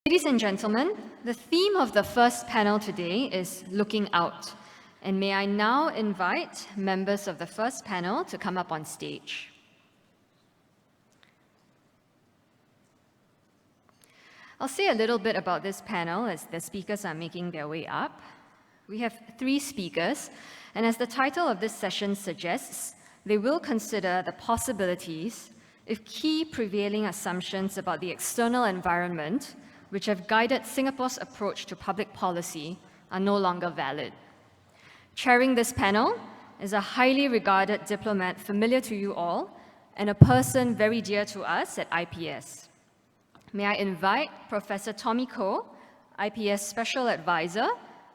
Ladies and gentlemen, the theme of the first panel today is Looking Out. And may I now invite members of the first panel to come up on stage. I'll say a little bit about this panel as the speakers are making their way up. We have 3 speakers, and as the title of this session suggests, they will consider the possibilities if key prevailing assumptions about the external environment, which have guided Singapore's approach to public policy, are no longer valid. Chairing this panel is a highly regarded diplomat familiar to you all and a person very dear to us at IPS. May I invite Professor Tommy Koh, IPS Special Advisor,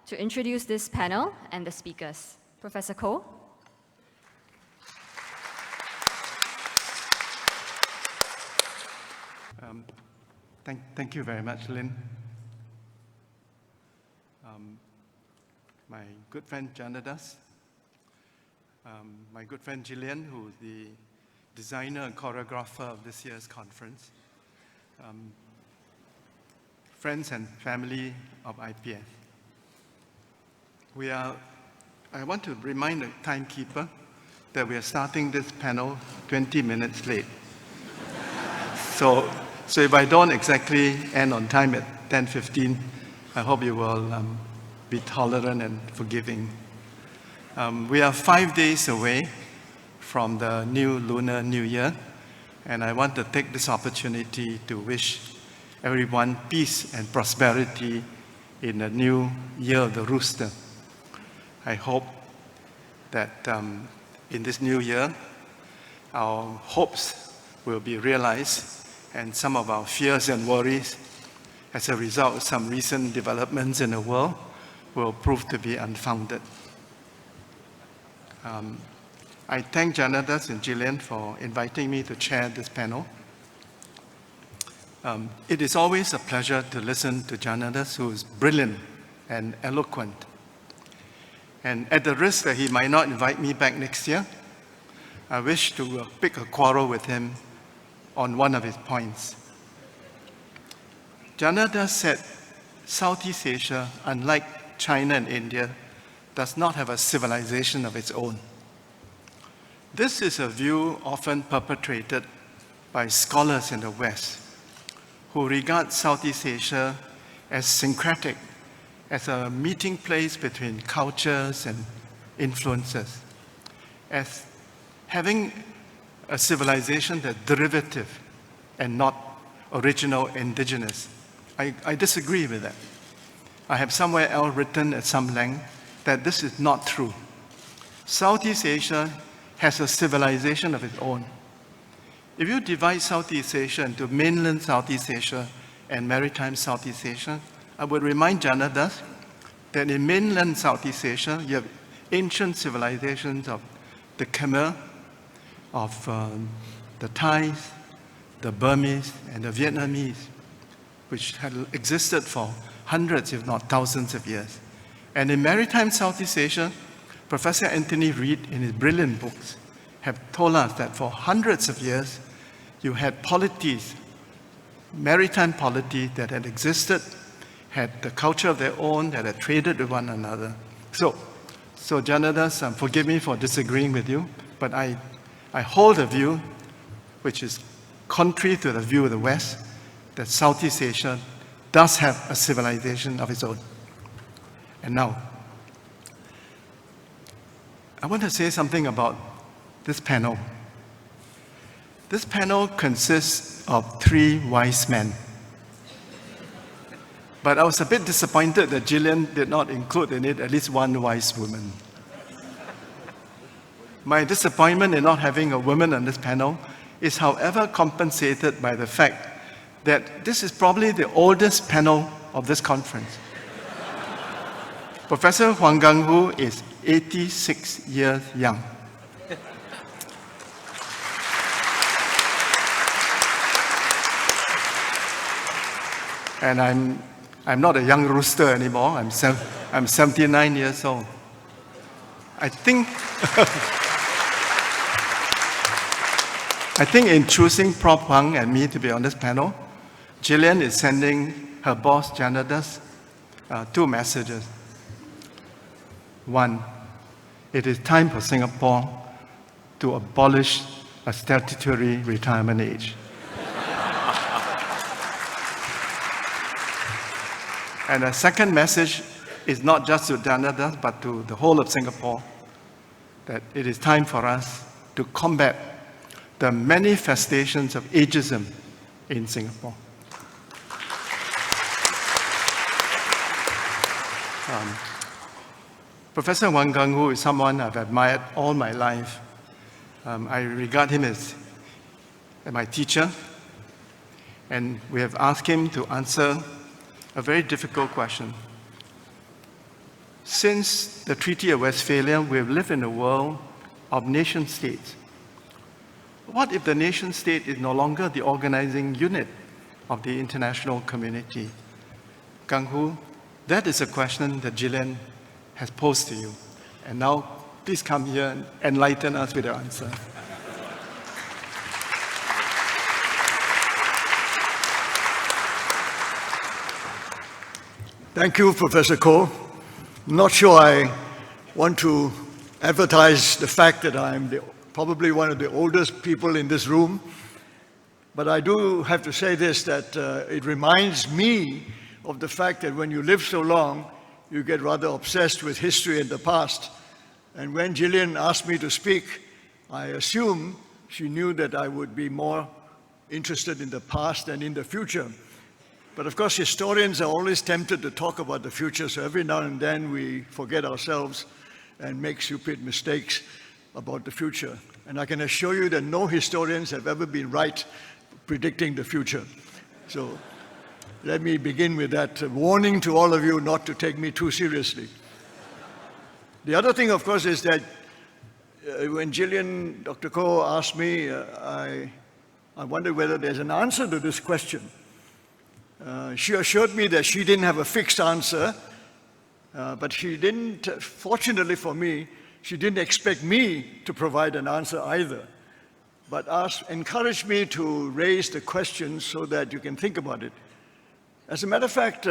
to introduce this panel and the speakers. Professor Koh. Thank you very much, Lynn. My good friend Janadas, my good friend Gillian, who is the designer and choreographer of this year's conference, friends and family of IPS. I want to remind the timekeeper that we are starting this panel 20 minutes late. So if I don't exactly end on time at 10:15, I hope you will be tolerant and forgiving. We are 5 days away from the new Lunar New Year, and I want to take this opportunity to wish everyone peace and prosperity in the new year of the rooster. I hope that in this new year, our hopes will be realized and some of our fears and worries as a result of some recent developments in the world will prove to be unfounded. I thank Janadas and Gillian for inviting me to chair this panel. It is always a pleasure to listen to Janadas, who is brilliant and eloquent. And at the risk that he might not invite me back next year, I wish to pick a quarrel with him on one of his points. Janadas said Southeast Asia, unlike China and India, does not have a civilization of its own. This is a view often perpetrated by scholars in the West, who regard Southeast Asia as syncretic, as a meeting place between cultures and influences, as having a civilization that's derivative and not original indigenous. I disagree with that. I have somewhere else written at some length that this is not true. Southeast Asia has a civilization of its own. If you divide Southeast Asia into mainland Southeast Asia and maritime Southeast Asia, I would remind Janadas that in mainland Southeast Asia, you have ancient civilizations of the Khmer, of the Thais, the Burmese, and the Vietnamese, which had existed for hundreds, if not thousands of years. And in maritime Southeast Asia, Professor Anthony Reid, in his brilliant books, have told us that for hundreds of years, you had polities, maritime polities that had existed, had the culture of their own, that had traded with one another. So Janadas, forgive me for disagreeing with you, but I hold a view which is contrary to the view of the West, that Southeast Asia does have a civilization of its own. And now, I want to say something about this panel. This panel consists of 3 wise men. But I was a bit disappointed that Gillian did not include in it at least one wise woman. My disappointment in not having a woman on this panel is, however, compensated by the fact that this is probably the oldest panel of this conference. Professor Huang Ganghu is 86 years young. And I'm not a young rooster anymore. I'm 79 years old. I think in choosing Prof. Huang and me to be on this panel, Gillian is sending her boss, Janadas, two messages. One, it is time for Singapore to abolish a statutory retirement age. And a second message is not just to Janadas, but to the whole of Singapore, that it is time for us to combat the manifestations of ageism in Singapore. Professor Wang Gungwu is someone I've admired all my life. I regard him as my teacher, and we have asked him to answer a very difficult question. Since the Treaty of Westphalia, we have lived in a world of nation states. What if the nation state is no longer the organizing unit of the international community? Gungwu, that is a question that Gillian has posed to you. And now, please come here and enlighten us with your answer. Thank you, Professor Koh. I'm not sure I want to advertise the fact that I'm probably one of the oldest people in this room, but I do have to say this, that it reminds me of the fact that when you live so long, you get rather obsessed with history and the past. And when Gillian asked me to speak, I assume she knew that I would be more interested in the past than in the future. But of course, historians are always tempted to talk about the future, so every now and then we forget ourselves and make stupid mistakes about the future. And I can assure you that no historians have ever been right predicting the future. So let me begin with that warning to all of you not to take me too seriously. The other thing, of course, is that when Gillian, Dr. Koh asked me, I wondered whether there's an answer to this question. She assured me that she didn't have a fixed answer, but she didn't, fortunately for me, she didn't expect me to provide an answer either, but encouraged me to raise the question so that you can think about it. As a matter of fact,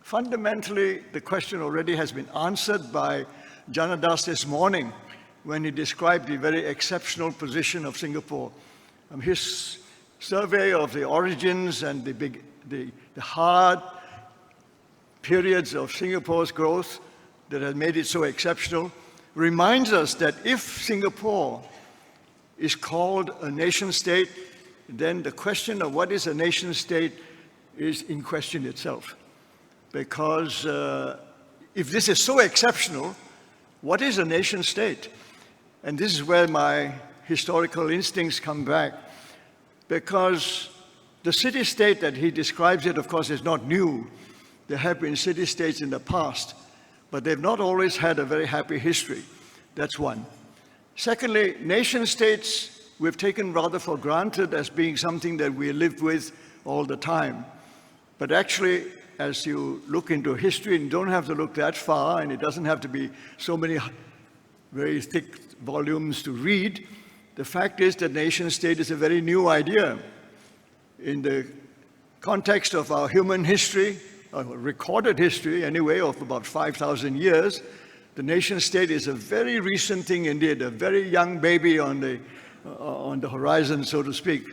fundamentally, the question already has been answered by Janadas this morning when he described the very exceptional position of Singapore. His survey of the origins and the hard periods of Singapore's growth that has made it so exceptional reminds us that if Singapore is called a nation state, then the question of what is a nation state is in question itself. Because if this is so exceptional, what is a nation state? And this is where my historical instincts come back. Because the city-state that he describes it, of course, is not new. There have been city-states in the past, but they've not always had a very happy history. That's one. Secondly, nation-states we've taken rather for granted as being something that we live with all the time. But actually, as you look into history, and you don't have to look that far, and it doesn't have to be so many very thick volumes to read, the fact is that nation-state is a very new idea. In the context of our human history, recorded history anyway, of about 5,000 years, the nation-state is a very recent thing indeed, a very young baby on the horizon, so to speak.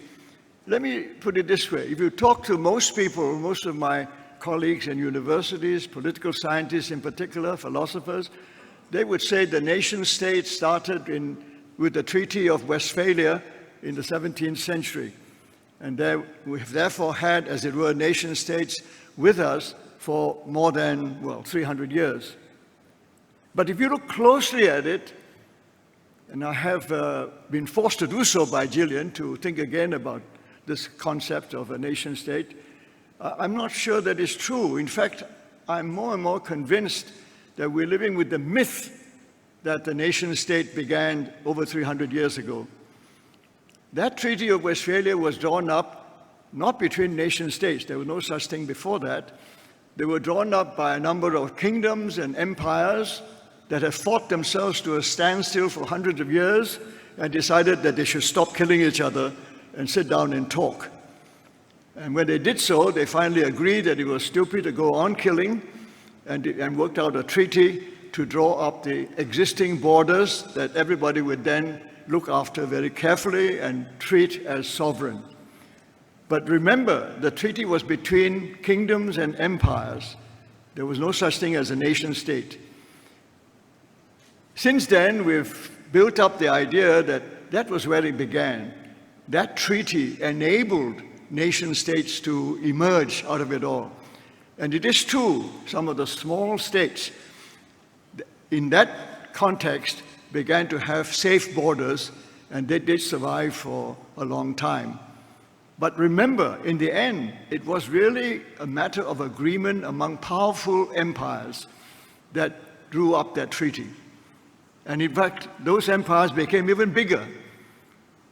Let me put it this way. If you talk to most people, most of my colleagues in universities, political scientists in particular, philosophers, they would say the nation-state started with the Treaty of Westphalia in the 17th century. And we have therefore had, as it were, nation-states with us for more than, 300 years. But if you look closely at it, and I have been forced to do so by Gillian to think again about this concept of a nation-state, I'm not sure that is true. In fact, I'm more and more convinced that we're living with the myth that the nation-state began over 300 years ago. That Treaty of Westphalia was drawn up not between nation-states. There was no such thing before that. They were drawn up by a number of kingdoms and empires that have fought themselves to a standstill for hundreds of years and decided that they should stop killing each other and sit down and talk. And when they did so, they finally agreed that it was stupid to go on killing and worked out a treaty to draw up the existing borders that everybody would then look after very carefully and treat as sovereign. But remember, the treaty was between kingdoms and empires. There was no such thing as a nation state. Since then, we've built up the idea that that was where it began. That treaty enabled nation states to emerge out of it all. And it is true, some of the small states in that context began to have safe borders, and they did survive for a long time. But remember, in the end, it was really a matter of agreement among powerful empires that drew up that treaty. And in fact, those empires became even bigger.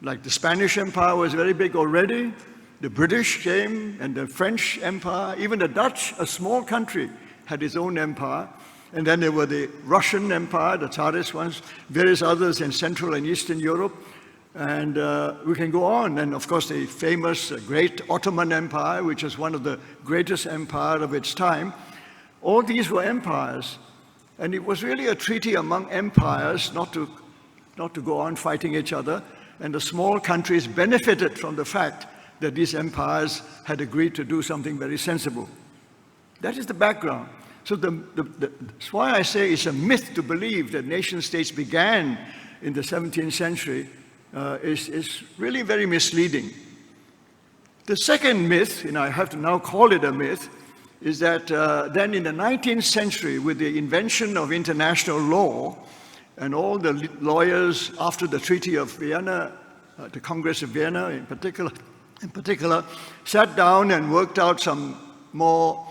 Like the Spanish Empire was very big already, the British came, and the French Empire, even the Dutch, a small country, had its own empire. And then there were the Russian Empire, the Tsarist ones, various others in Central and Eastern Europe. And we can go on. And of course, the famous great Ottoman Empire, which was one of the greatest empires of its time. All these were empires. And it was really a treaty among empires not to go on fighting each other. And the small countries benefited from the fact that these empires had agreed to do something very sensible. That is the background. So that's why I say it's a myth to believe that nation states began in the 17th century is really very misleading. The second myth, and I have to now call it a myth, is that then in the 19th century, with the invention of international law, and all the lawyers after the Treaty of Vienna, the Congress of Vienna in particular, sat down and worked out some more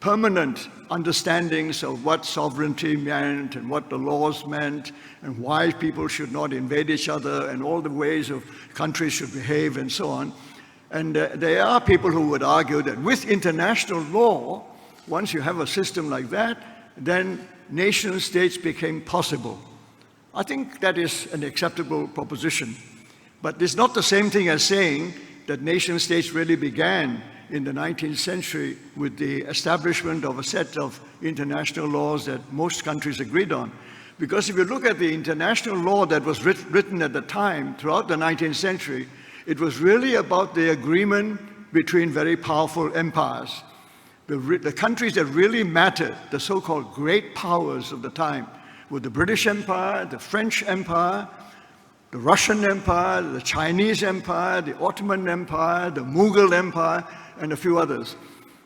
permanent understandings of what sovereignty meant and what the laws meant and why people should not invade each other and all the ways of countries should behave and so on. And there are people who would argue that with international law, once you have a system like that, then nation states became possible. I think that is an acceptable proposition. But it's not the same thing as saying that nation states really began in the 19th century with the establishment of a set of international laws that most countries agreed on. Because if you look at the international law that was written at the time, throughout the 19th century, it was really about the agreement between very powerful empires. The countries that really mattered, the so-called great powers of the time, were the British Empire, the French Empire, the Russian Empire, the Chinese Empire, the Ottoman Empire, the Mughal Empire, and a few others.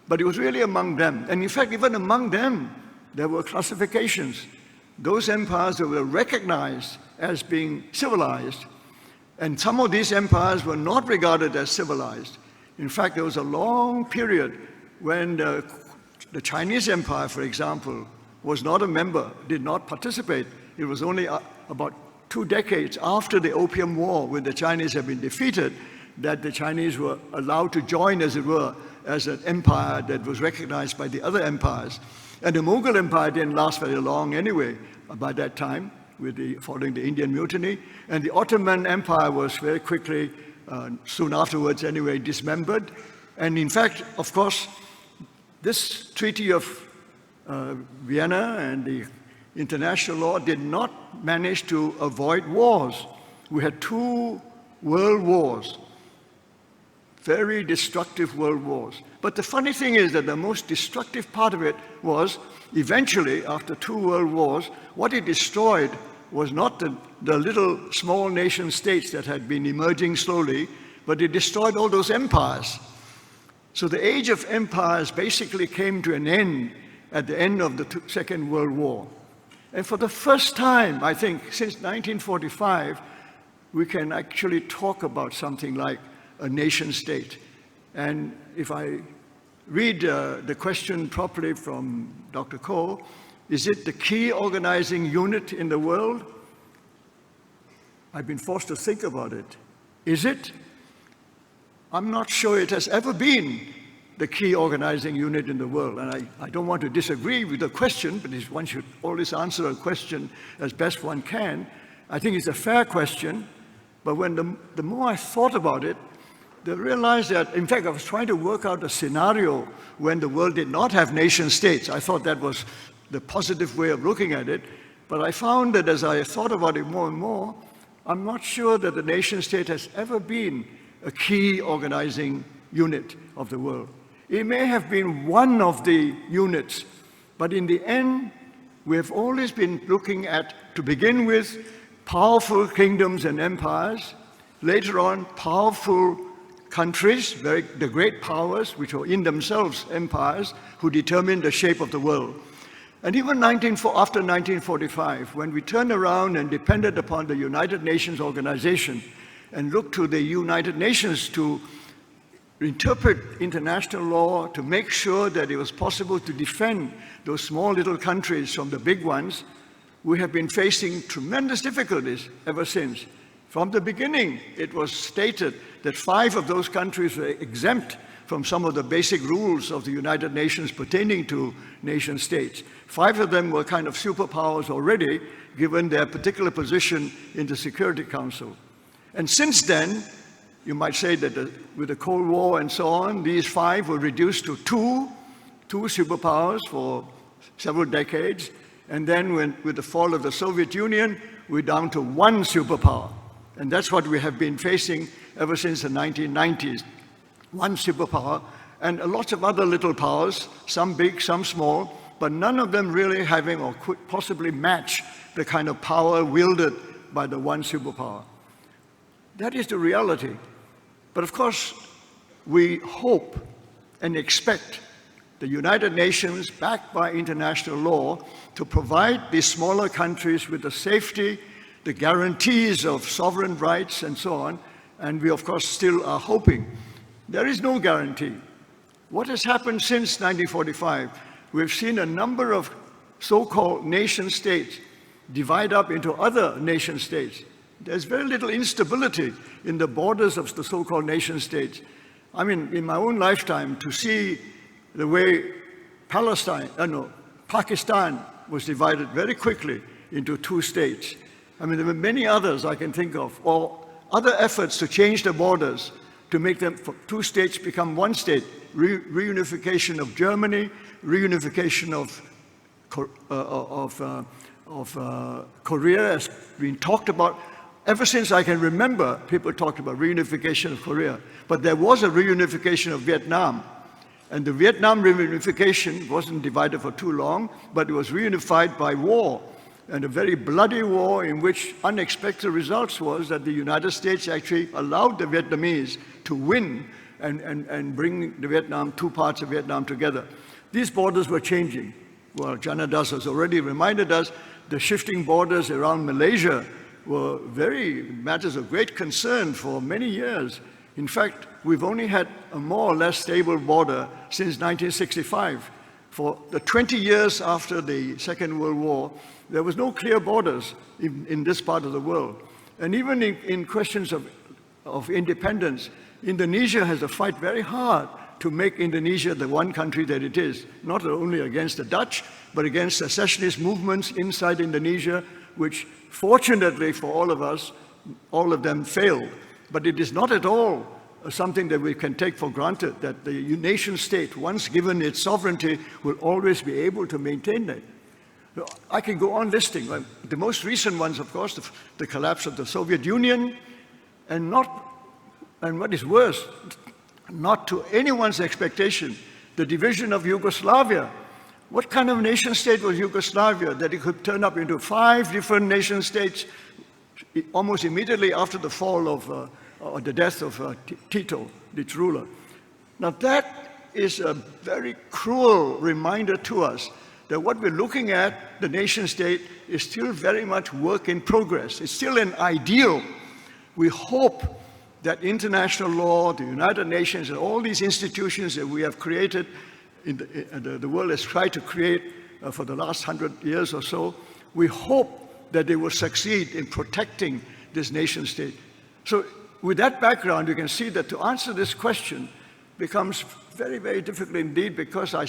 But it was really among them. And in fact, even among them, there were classifications. Those empires that were recognized as being civilized, and some of these empires were not regarded as civilized. In fact, there was a long period when the Chinese Empire, for example, was not a member, did not participate. It was only about 2 decades after the Opium War, when the Chinese had been defeated, that the Chinese were allowed to join, as it were, as an empire that was recognized by the other empires. And the Mughal Empire didn't last very long anyway by that time, following the Indian Mutiny. And the Ottoman Empire was very quickly, soon afterwards anyway, dismembered. And in fact, of course, this Treaty of Vienna and the international law did not manage to avoid wars. We had 2 world wars, very destructive world wars. But the funny thing is that the most destructive part of it was, eventually, after 2 world wars, what it destroyed was not the little small nation states that had been emerging slowly, but it destroyed all those empires. So the age of empires basically came to an end at the end of the Second World War. And for the first time, I think, since 1945, we can actually talk about something like a nation state. And if I read the question properly from Dr. Koh, is it the key organizing unit in the world? I've been forced to think about it. Is it? I'm not sure it has ever been the key organizing unit in the world. And I don't want to disagree with the question, but one should always answer a question as best one can. I think it's a fair question, but when the more I thought about it, they realized that, in fact, I was trying to work out a scenario when the world did not have nation states. I thought that was the positive way of looking at it. But I found that as I thought about it more and more, I'm not sure that the nation state has ever been a key organizing unit of the world. It may have been one of the units, but in the end, we have always been looking at, to begin with, powerful kingdoms and empires, later on, powerful countries, the great powers, which were in themselves empires, who determined the shape of the world. And even after 1945, when we turned around and depended upon the United Nations organization and looked to the United Nations to interpret international law, to make sure that it was possible to defend those small little countries from the big ones, we have been facing tremendous difficulties ever since. From the beginning, it was stated that 5 of those countries were exempt from some of the basic rules of the United Nations pertaining to nation states. 5 of them were kind of superpowers already, given their particular position in the Security Council. And since then, you might say that with the Cold War and so on, these 5 were reduced to two superpowers for several decades. And then with the fall of the Soviet Union, we're down to 1 superpower. And that's what we have been facing ever since the 1990s. 1 superpower, and lots of other little powers, some big, some small, but none of them really having or could possibly match the kind of power wielded by the 1 superpower. That is the reality. But of course, we hope and expect the United Nations, backed by international law, to provide these smaller countries with the safety, the guarantees of sovereign rights and so on, and we of course still are hoping. There is no guarantee. What has happened since 1945? We've seen a number of so-called nation states divide up into other nation states. There's very little instability in the borders of the so-called nation states. I mean, in my own lifetime, to see the way Pakistan was divided very quickly into 2 states. I mean, there were many others I can think of, or other efforts to change the borders, to make them 2 states become 1 state, reunification of Germany, reunification of Korea has been talked about. Ever since I can remember, people talked about reunification of Korea. But there was a reunification of Vietnam. And the Vietnam reunification wasn't divided for too long, but it was reunified by war. And a very bloody war in which unexpected results was that the United States actually allowed the Vietnamese to win and bring the 2 parts of Vietnam together. These borders were changing. Well, Jana Das has already reminded us the shifting borders around Malaysia were matters of great concern for many years. In fact, we've only had a more or less stable border since 1965. For the 20 years after the Second World War, there was no clear borders in this part of the world. And even in questions of independence, Indonesia has to fight very hard to make Indonesia the one country that it is, not only against the Dutch, but against secessionist movements inside Indonesia, which fortunately for all of us, all of them failed. But it is not at all something that we can take for granted, that the nation state, once given its sovereignty, will always be able to maintain it. I can go on listing. The most recent ones, of course, the collapse of the Soviet Union, and what is worse, not to anyone's expectation, the division of Yugoslavia. What kind of nation state was Yugoslavia that it could turn up into 5 different nation states almost immediately after the fall of or the death of Tito, its ruler? Now that is a very cruel reminder to us that what we're looking at, the nation state, is still very much work in progress. It's still an ideal. We hope that international law, the United Nations, and all these institutions that we have created, the world has tried to create for the last 100 years or so, we hope that they will succeed in protecting this nation state. So with that background, you can see that to answer this question becomes very, very difficult indeed, because I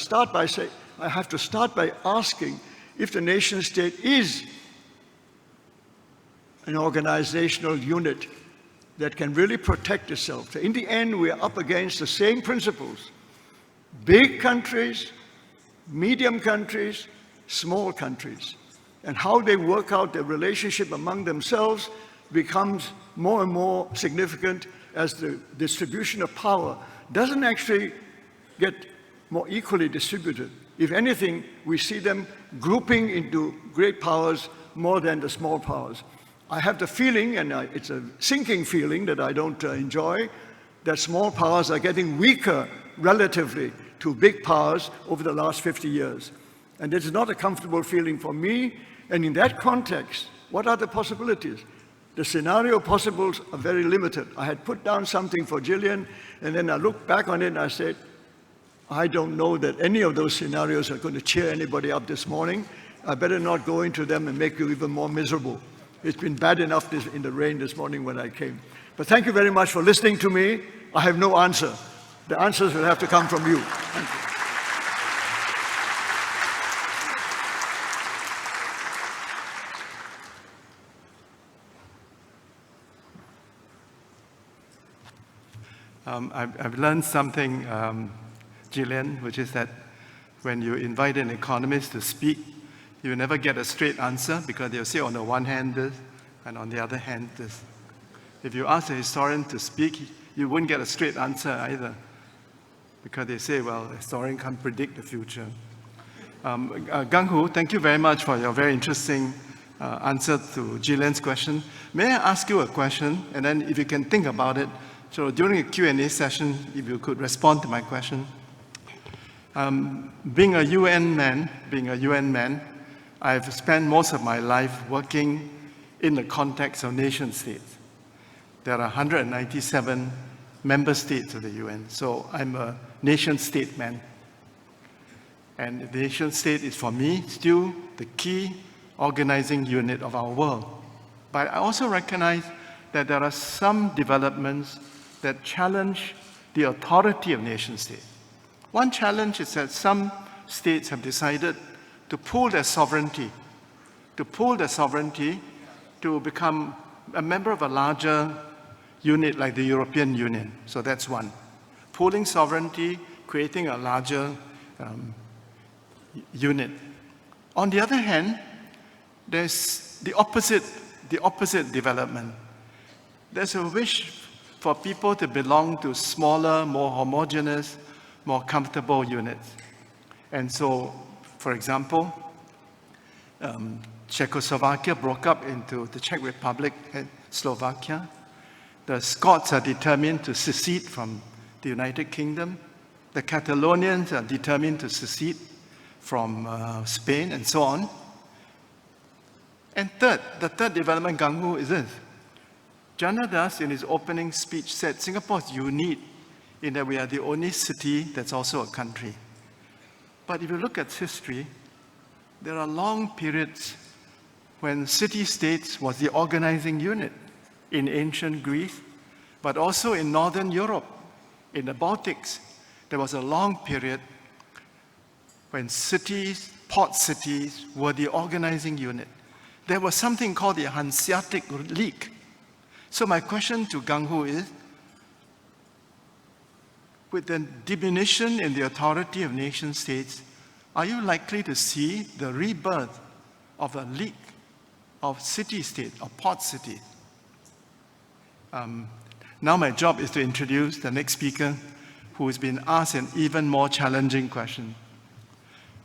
have to start by asking if the nation state is an organizational unit that can really protect itself. So in the end, we are up against the same principles. Big countries, medium countries, small countries. And how they work out their relationship among themselves becomes more and more significant as the distribution of power doesn't actually get more equally distributed. If anything, we see them grouping into great powers more than the small powers. I have the feeling, and it's a sinking feeling that I don't enjoy, that small powers are getting weaker relatively to big powers over the last 50 years. And this is not a comfortable feeling for me. And in that context, what are the possibilities? The scenario possibles are very limited. I had put down something for Gillian, and then I looked back on it and I said, I don't know that any of those scenarios are going to cheer anybody up this morning. I better not go into them and make you even more miserable. It's been bad enough in the rain this morning when I came. But thank you very much for listening to me. I have no answer. The answers will have to come from you. Thank you. I've learned something, Gillian, which is that when you invite an economist to speak, you never get a straight answer because they'll say on the one hand this and on the other hand this. If you ask a historian to speak, you wouldn't get a straight answer either because they say, well, a historian can't predict the future. Gang Hu, thank you very much for your very interesting answer to Gillian's question. May I ask you a question, and then if you can think about it, so during a Q&A session, if you could respond to my question. Being a UN man, I've spent most of my life working in the context of nation states. There are 197 member states of the UN, so I'm a nation state man. And the nation state is, for me, still the key organizing unit of our world. But I also recognize that there are some developments that challenge the authority of nation states. One challenge is that some states have decided to pool their sovereignty, to become a member of a larger unit like the European Union. So that's one. Pooling sovereignty, creating a larger unit. On the other hand, there's the opposite development. There's a wish for people to belong to smaller, more homogeneous, more comfortable units. And so, for example, Czechoslovakia broke up into the Czech Republic and Slovakia. The Scots are determined to secede from the United Kingdom. The Catalonians are determined to secede from Spain, and so on. And the third development, Gang Hu, is this. Jana Das, in his opening speech, said Singapore is unique in that we are the only city that's also a country. But if you look at history, there are long periods when city-states was the organizing unit in ancient Greece, but also in Northern Europe, in the Baltics. There was a long period when cities, port cities, were the organizing unit. There was something called the Hanseatic League. So my question to Gang Hu is, with the diminution in the authority of nation states, are you likely to see the rebirth of a league of city-states, of port cities? Now my job is to introduce the next speaker, who has been asked an even more challenging question.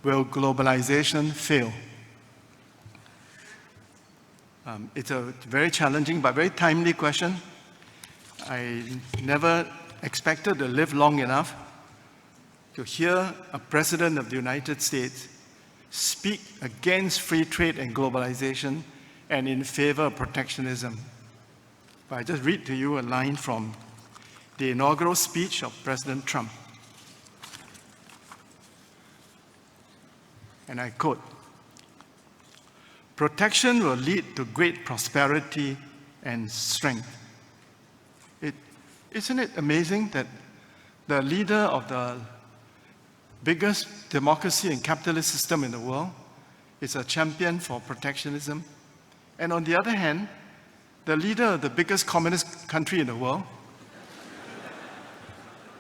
Will globalization fail? It's a very challenging but very timely question. I never expected to live long enough to hear a president of the United States speak against free trade and globalization and in favor of protectionism. But I just read to you a line from the inaugural speech of President Trump. And I quote, "Protection will lead to great prosperity and strength." Isn't it amazing that the leader of the biggest democracy and capitalist system in the world is a champion for protectionism? And on the other hand, the leader of the biggest communist country in the world,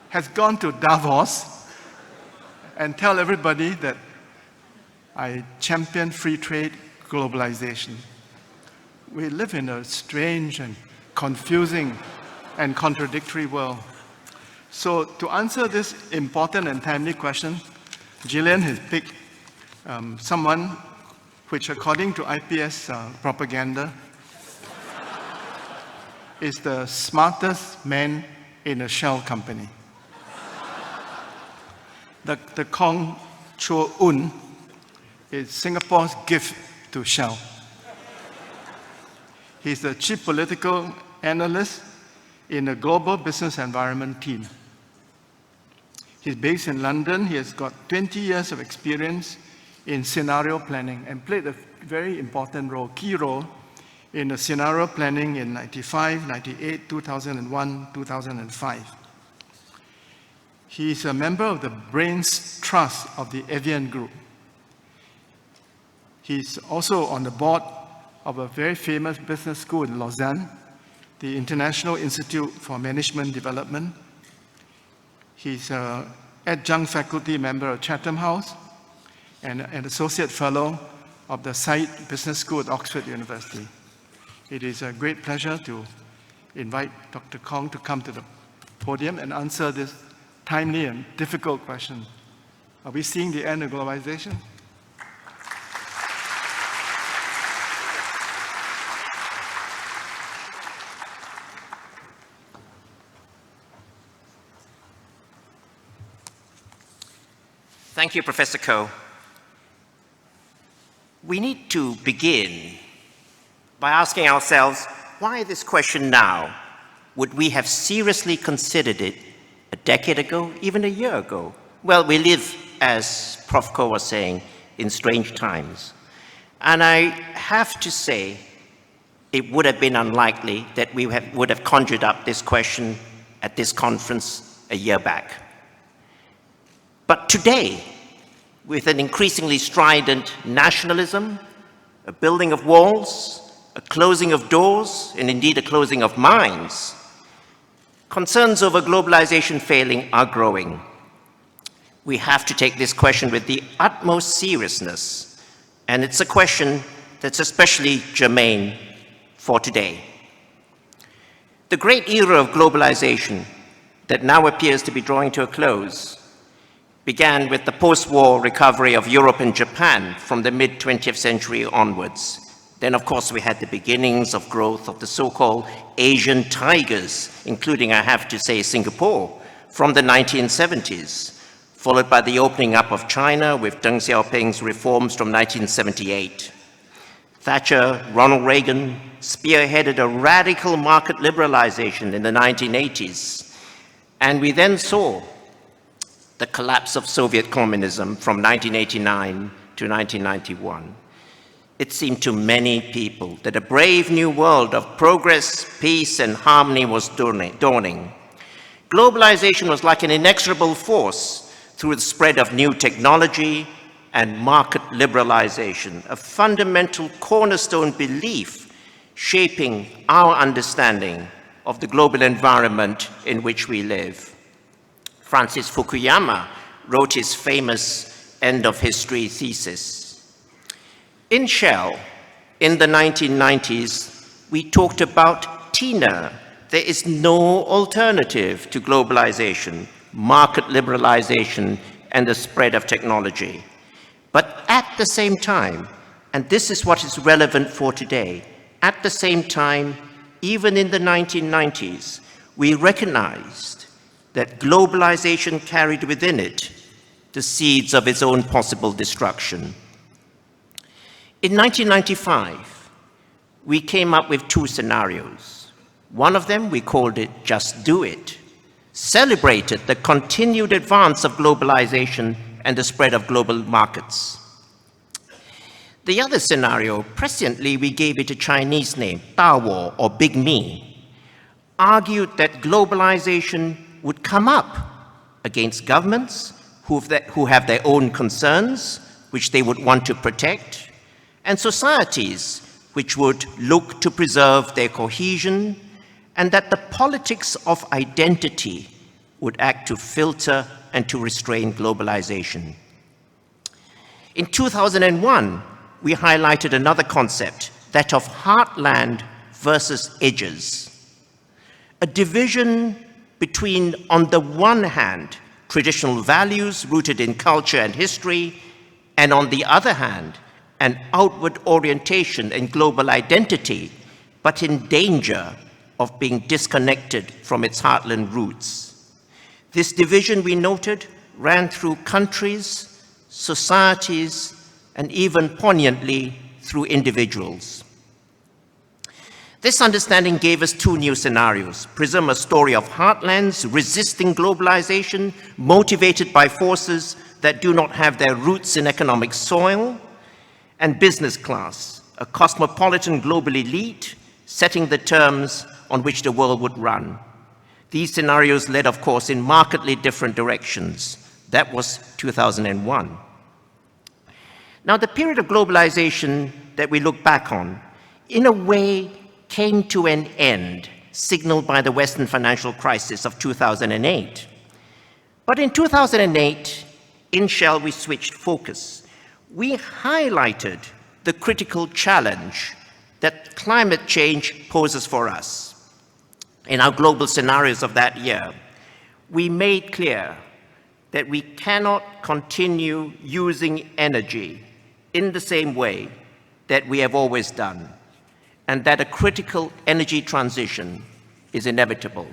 has gone to Davos and tell everybody that I champion free trade, globalization. We live in a strange and confusing and contradictory world. So to answer this important and timely question, Gillian has picked someone which, according to IPS propaganda, is the smartest man in a Shell company. Dr. Kong Cho Un is Singapore's gift to Shell. He's the chief political analyst in the global business environment team. He's based in London. He has got 20 years of experience in scenario planning and played a very important role, key role, in the scenario planning in 95, 98, 2001, 2005. He is a member of the Brains Trust of the Evian Group. He's also on the board of a very famous business school in Lausanne, the International Institute for Management Development. He's an adjunct faculty member of Chatham House and an associate fellow of the Said Business School at Oxford University. It is a great pleasure to invite Dr. Kong to come to the podium and answer this timely and difficult question. Are we seeing the end of globalization? Thank you, Professor Koh. We need to begin by asking ourselves, why this question now? Would we have seriously considered it a decade ago, even a year ago? Well, we live, as Prof. Koh was saying, in strange times. And I have to say, it would have been unlikely that we would have conjured up this question at this conference a year back. But today, with an increasingly strident nationalism, a building of walls, a closing of doors, and indeed a closing of minds, concerns over globalization failing are growing. We have to take this question with the utmost seriousness, and it's a question that's especially germane for today. The great era of globalization that now appears to be drawing to a close began with the post-war recovery of Europe and Japan from the mid-20th century onwards. Then, of course, we had the beginnings of growth of the so-called Asian tigers, including, I have to say, Singapore, from the 1970s, followed by the opening up of China with Deng Xiaoping's reforms from 1978. Thatcher, Ronald Reagan spearheaded a radical market liberalization in the 1980s. And we then saw the collapse of Soviet communism from 1989 to 1991. It seemed to many people that a brave new world of progress, peace, and harmony was dawning. Globalization was like an inexorable force through the spread of new technology and market liberalization, a fundamental cornerstone belief shaping our understanding of the global environment in which we live. Francis Fukuyama wrote his famous end of history thesis. In Shell, in the 1990s, we talked about TINA. There is no alternative to globalization, market liberalization, and the spread of technology. But at the same time, and this is what is relevant for today, at the same time, even in the 1990s, we recognized that globalization carried within it the seeds of its own possible destruction. In 1995, we came up with two scenarios. One of them, we called it Just Do It, celebrated the continued advance of globalization and the spread of global markets. The other scenario, presciently we gave it a Chinese name, Dawo, or Big Me, argued that globalization would come up against governments who have their own concerns, which they would want to protect, and societies which would look to preserve their cohesion, and that the politics of identity would act to filter and to restrain globalization. In 2001, we highlighted another concept, that of heartland versus edges. A division between, on the one hand, traditional values rooted in culture and history, and on the other hand, an outward orientation and global identity, but in danger of being disconnected from its heartland roots. This division, we noted, ran through countries, societies, and even poignantly through individuals. This understanding gave us two new scenarios: PRISM, a story of heartlands resisting globalization, motivated by forces that do not have their roots in economic soil, and Business Class, a cosmopolitan global elite setting the terms on which the world would run. These scenarios led, of course, in markedly different directions. That was 2001. Now, the period of globalization that we look back on, in a way, came to an end, signaled by the Western financial crisis of 2008. But in 2008, in Shell, we switched focus. We highlighted the critical challenge that climate change poses for us. In our global scenarios of that year, we made clear that we cannot continue using energy in the same way that we have always done, and that a critical energy transition is inevitable.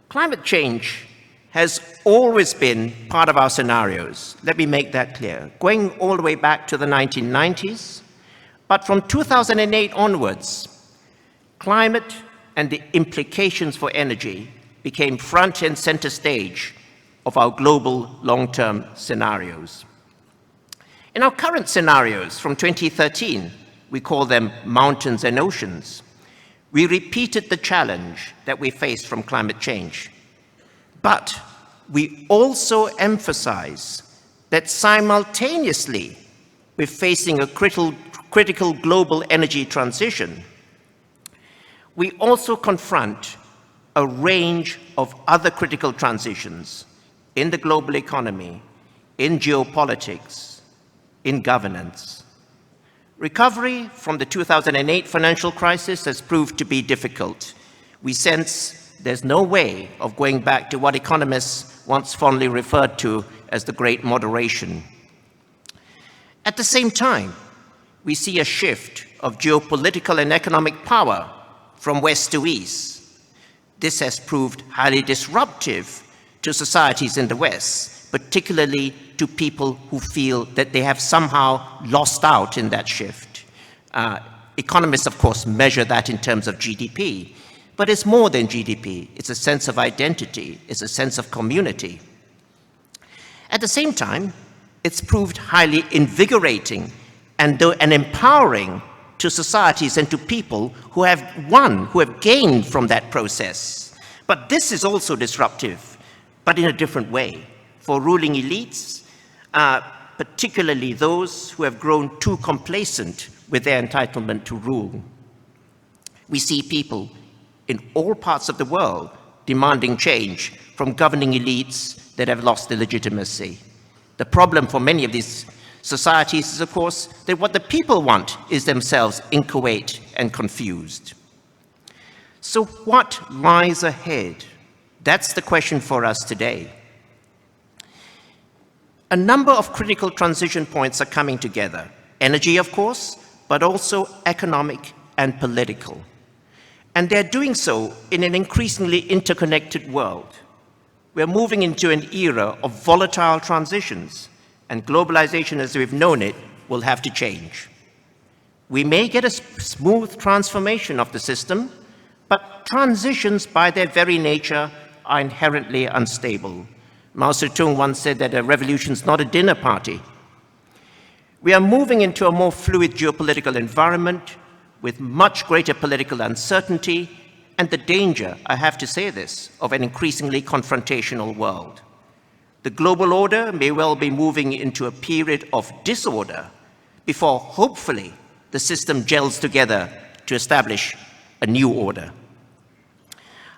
Climate change has always been part of our scenarios. Let me make that clear. Going all the way back to the 1990s, but from 2008 onwards, climate and the implications for energy became front and center stage of our global long-term scenarios. In our current scenarios from 2013, we call them mountains and oceans. We repeated the challenge that we faced from climate change. But we also emphasize that simultaneously we're facing a critical global energy transition. We also confront a range of other critical transitions in the global economy, in geopolitics, in governance. Recovery from the 2008 financial crisis has proved to be difficult. We sense there's no way of going back to what economists once fondly referred to as the Great Moderation. At the same time, we see a shift of geopolitical and economic power from west to east. This has proved highly disruptive to societies in the West, particularly to people who feel that they have somehow lost out in that shift. Economists, of course, measure that in terms of GDP, but it's more than GDP. It's a sense of identity. It's a sense of community. At the same time, it's proved highly invigorating and empowering to societies and to people who have won, who have gained from that process. But this is also disruptive, but in a different way. For ruling elites, particularly those who have grown too complacent with their entitlement to rule. We see people in all parts of the world demanding change from governing elites that have lost their legitimacy. The problem for many of these societies is, of course, that what the people want is themselves inchoate and confused. So what lies ahead? That's the question for us today. A number of critical transition points are coming together. Energy, of course, but also economic and political. And they're doing so in an increasingly interconnected world. We're moving into an era of volatile transitions, and globalization as we've known it will have to change. We may get a smooth transformation of the system, but transitions by their very nature are inherently unstable. Mao Zedong once said that a revolution is not a dinner party. We are moving into a more fluid geopolitical environment with much greater political uncertainty and the danger, I have to say this, of an increasingly confrontational world. The global order may well be moving into a period of disorder before, hopefully, the system gels together to establish a new order.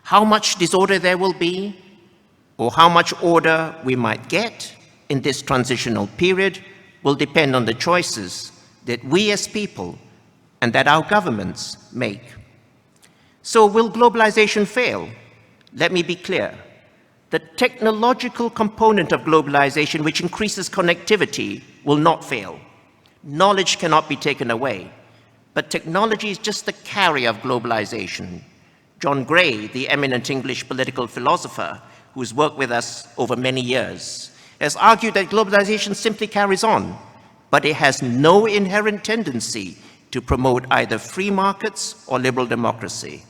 How much disorder there will be, or how much order we might get in this transitional period, will depend on the choices that we as people and that our governments make. So will globalization fail? Let me be clear. The technological component of globalization, which increases connectivity, will not fail. Knowledge cannot be taken away, but technology is just the carrier of globalization. John Gray, the eminent English political philosopher who's worked with us over many years, has argued that globalization simply carries on, but it has no inherent tendency to promote either free markets or liberal democracy.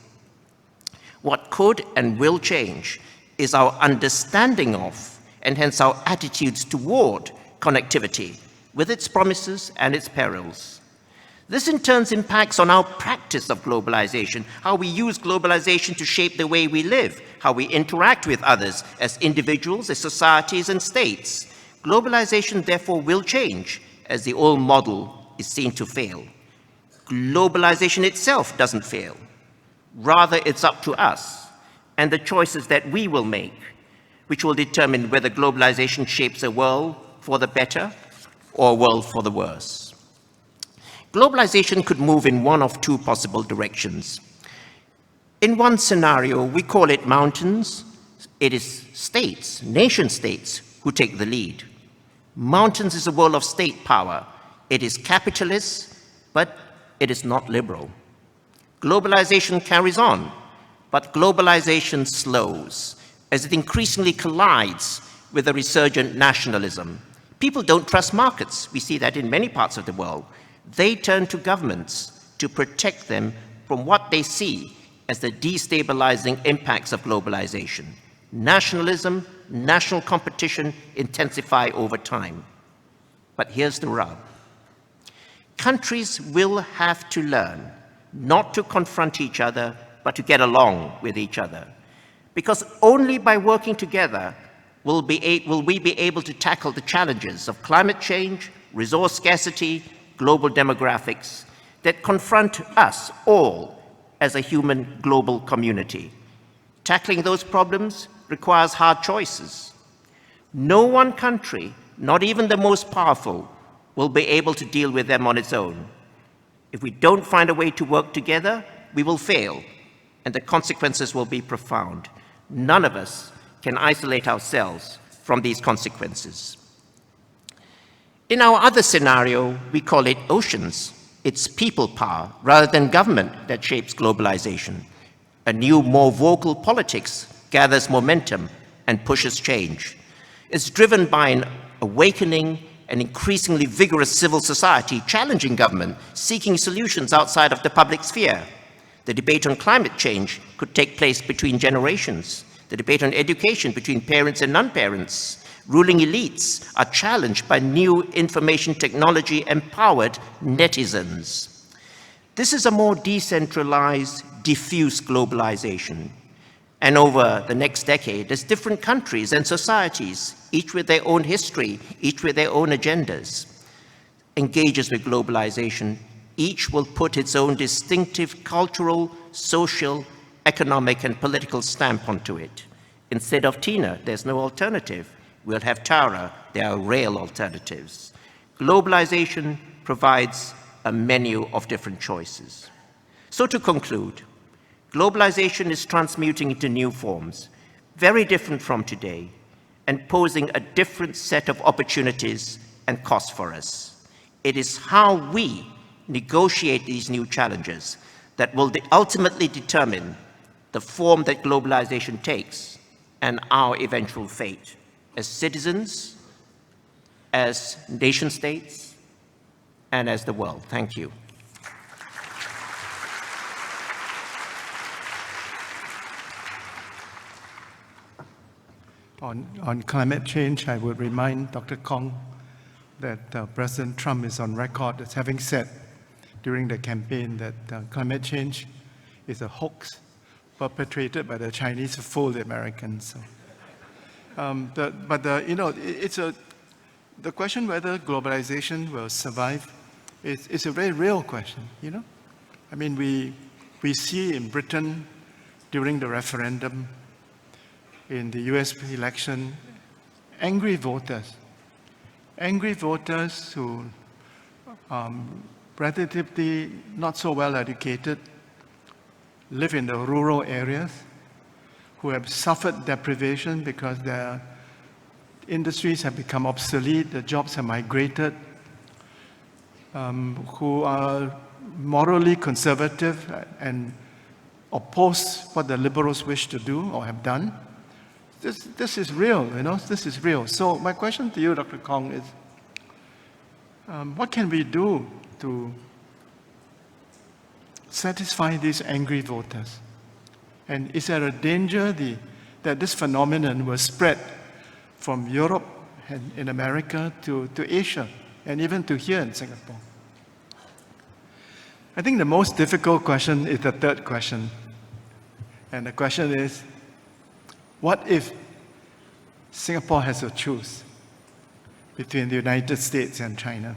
What could and will change is our understanding of, and hence our attitudes toward, connectivity, with its promises and its perils. This in turn impacts on our practice of globalization, how we use globalization to shape the way we live, how we interact with others as individuals, as societies and states. Globalization therefore will change as the old model is seen to fail. Globalization itself doesn't fail. Rather, it's up to us and the choices that we will make, which will determine whether globalization shapes a world for the better or a world for the worse. Globalization could move in one of two possible directions. In one scenario, we call it mountains. It is states, nation states, who take the lead. Mountains is a world of state power. It is capitalist, but it is not liberal. Globalization carries on, but globalization slows as it increasingly collides with a resurgent nationalism. People don't trust markets. We see that in many parts of the world. They turn to governments to protect them from what they see as the destabilizing impacts of globalization. Nationalism, national competition intensify over time. But here's the rub. Countries will have to learn not to confront each other, but to get along with each other. Because only by working together will we be able to tackle the challenges of climate change, resource scarcity, global demographics that confront us all as a human global community. Tackling those problems requires hard choices. No one country, not even the most powerful, will be able to deal with them on its own. If we don't find a way to work together, we will fail, and the consequences will be profound. None of us can isolate ourselves from these consequences. In our other scenario, we call it oceans. It's people power rather than government that shapes globalization. A new, more vocal politics gathers momentum and pushes change. It's driven by an awakening and increasingly vigorous civil society challenging government, seeking solutions outside of the public sphere. The debate on climate change could take place between generations. The debate on education between parents and non-parents. Ruling elites are challenged by new information technology empowered netizens. This is a more decentralized, diffuse globalization. And over the next decade, as different countries and societies, each with their own history, each with their own agendas, engages with globalization, each will put its own distinctive cultural, social, economic, and political stamp onto it. Instead of Tina, there's no alternative. We'll have Tara, there are real alternatives. Globalization provides a menu of different choices. So to conclude, globalization is transmuting into new forms, very different from today, and posing a different set of opportunities and costs for us. It is how we negotiate these new challenges that will ultimately determine the form that globalization takes and our eventual fate as citizens, as nation states, and as the world. Thank you. On climate change, I would remind Dr. Kong that President Trump is on record as having said during the campaign that climate change is a hoax perpetrated by the Chinese to fool the Americans. So, the question whether globalization will survive It's a very real question, you know? I mean, we see in Britain during the referendum, in the US election, angry voters who relatively not so well educated, live in the rural areas, who have suffered deprivation because their industries have become obsolete, the jobs have migrated, who are morally conservative and oppose what the liberals wish to do or have done. This is real, you know, this is real. So my question to you, Dr. Kong, is what can we do to satisfy these angry voters? And is there a danger that this phenomenon will spread from Europe and in America to Asia and even to here in Singapore? I think the most difficult question is the third question. And the question is, what if Singapore has to choose between the United States and China?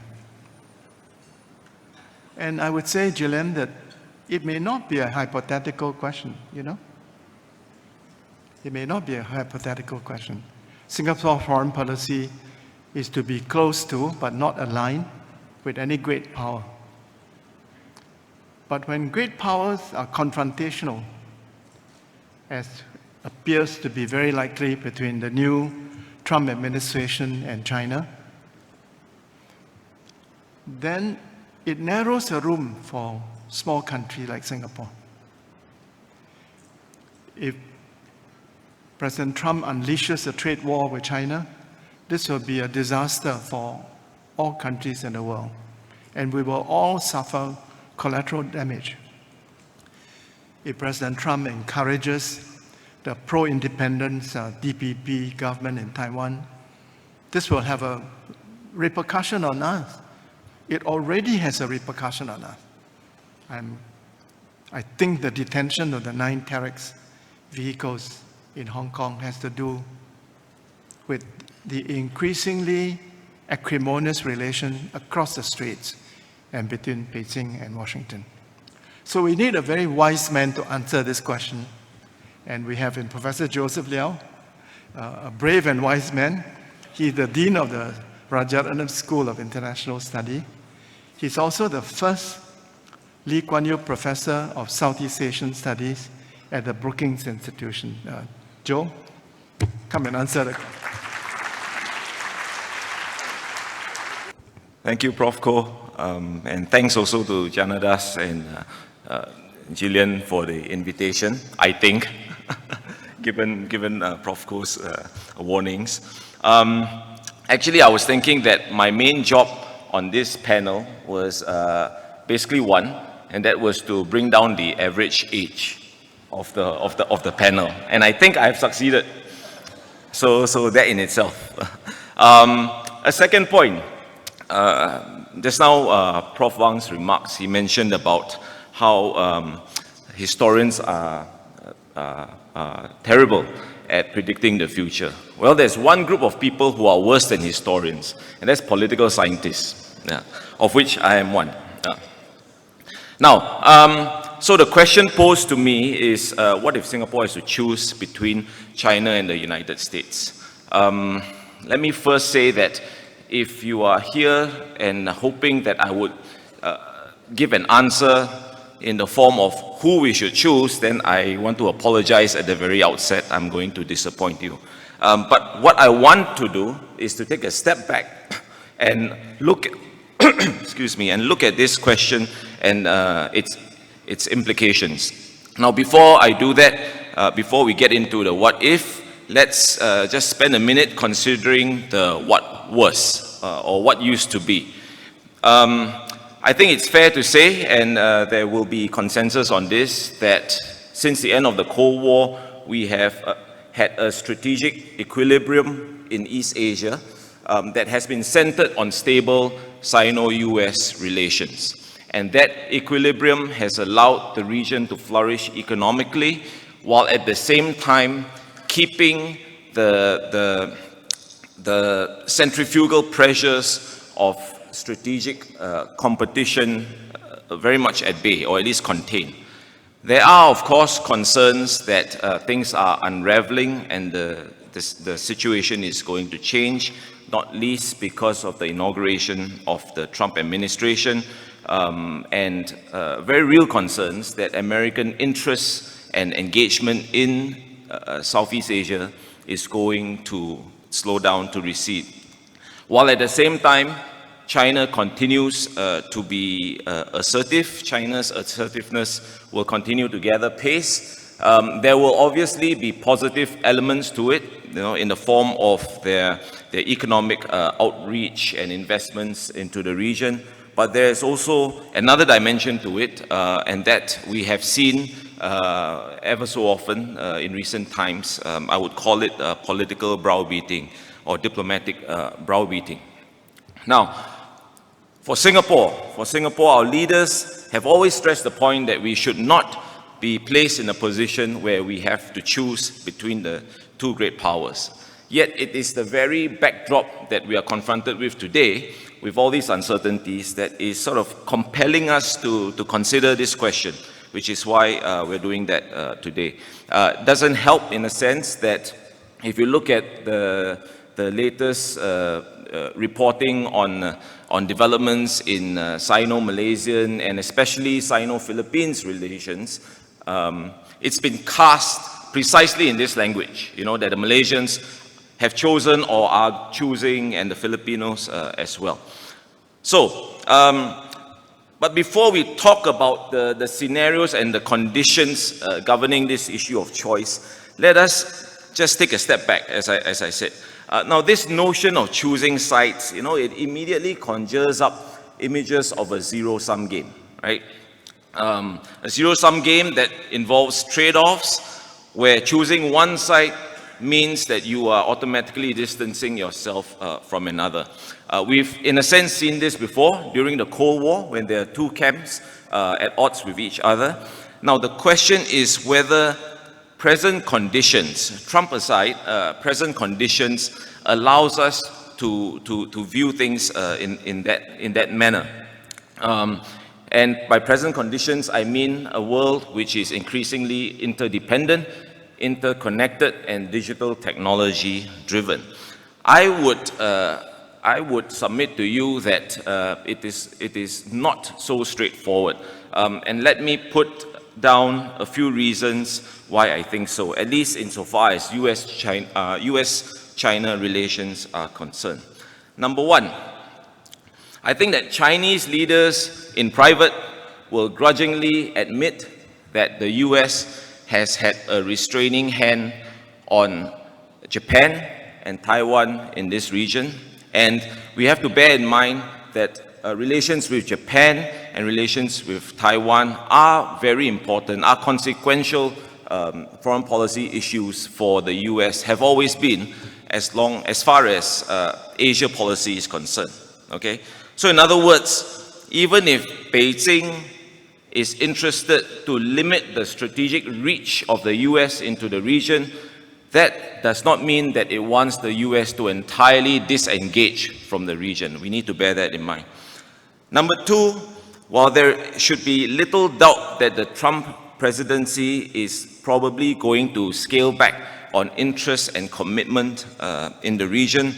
And I would say, Gillian, that it may not be a hypothetical question, you know? It may not be a hypothetical question. Singapore's foreign policy is to be close to, but not aligned with any great power. But when great powers are confrontational, as appears to be very likely between the new Trump administration and China, then it narrows the room for a small country like Singapore. If President Trump unleashes a trade war with China, this will be a disaster for all countries in the world, and we will all suffer collateral damage. If President Trump encourages the pro-independence DPP government in Taiwan, this will have a repercussion on us. It already has a repercussion on us. I think the detention of the 9 Terex vehicles in Hong Kong has to do with the increasingly acrimonious relation across the straits and between Beijing and Washington. So we need a very wise man to answer this question. And we have in Professor Joseph Liao, a brave and wise man. He's the Dean of the Rajaratnam School of International Study. He's also the first Lee Kuan Yew Professor of Southeast Asian Studies at the Brookings Institution. Joe, come and answer the question. Thank you, Prof. Koh, and thanks also to Janadas and Gillian for the invitation, I think, given Prof. Koh's warnings. Actually, I was thinking that my main job on this panel was basically one, and that was to bring down the average age of the panel, and I think I've succeeded. So that in itself. A second point. Just now, Prof. Wang's remarks, he mentioned about how historians are terrible at predicting the future. Well, there's one group of people who are worse than historians, and that's political scientists, of which I am one. Now, so the question posed to me is, what if Singapore has to choose between China and the United States? Let me first say that if you are here and hoping that I would give an answer in the form of who we should choose, then I want to apologize at the very outset. I'm going to disappoint you. But what I want to do is to take a step back and look at excuse me, and look at this question and its implications. Now, before I do that, before we get into the what if, let's just spend a minute considering the what was or what used to be. I think it's fair to say, and there will be consensus on this, that since the end of the Cold War, we have had a strategic equilibrium in East Asia that has been centered on stable Sino-US relations. And that equilibrium has allowed the region to flourish economically, while at the same time keeping the centrifugal pressures of strategic competition very much at bay, or at least contained. There are, of course, concerns that things are unraveling and the situation is going to change, not least because of the inauguration of the Trump administration, and very real concerns that American interests and engagement in Southeast Asia is going to slow down, to recede. While at the same time, China continues to be assertive. China's assertiveness will continue to gather pace. There will obviously be positive elements to it, in the form of their economic outreach and investments into the region. But there's also another dimension to it, and that we have seen ever so often in recent times. I would call it political browbeating or diplomatic browbeating. Now, for Singapore, our leaders have always stressed the point that we should not be placed in a position where we have to choose between the two great powers. Yet it is the very backdrop that we are confronted with today, with all these uncertainties, that is sort of compelling us to consider this question, which is why we're doing that today. It doesn't help in a sense that if you look at the latest reporting on developments in Sino-Malaysian and especially Sino-Philippines relations, it's been cast precisely in this language, that the Malaysians have chosen or are choosing, and the Filipinos as well. So, but before we talk about the scenarios and the conditions governing this issue of choice, let us just take a step back, as I said. Now, this notion of choosing sides, it immediately conjures up images of a zero-sum game, right? A zero-sum game that involves trade-offs, where choosing one side means that you are automatically distancing yourself from another. We've, in a sense, seen this before during the Cold War, when there are two camps at odds with each other. Now, the question is whether present conditions, Trump aside, present conditions allows us to view things in that manner. And by present conditions, I mean a world which is increasingly interdependent, interconnected, and digital technology driven. I would submit to you that it is not so straightforward. And let me put down a few reasons why I think so, at least insofar as US-China relations are concerned. Number one, I think that Chinese leaders in private will grudgingly admit that the US has had a restraining hand on Japan and Taiwan in this region. And we have to bear in mind that relations with Japan and relations with Taiwan are very important, are consequential foreign policy issues for the US, have always been, as far as Asia policy is concerned, okay? So in other words, even if Beijing is interested to limit the strategic reach of the US into the region, that does not mean that it wants the US to entirely disengage from the region. We need to bear that in mind. Number two, while there should be little doubt that the Trump presidency is probably going to scale back on interest and commitment in the region,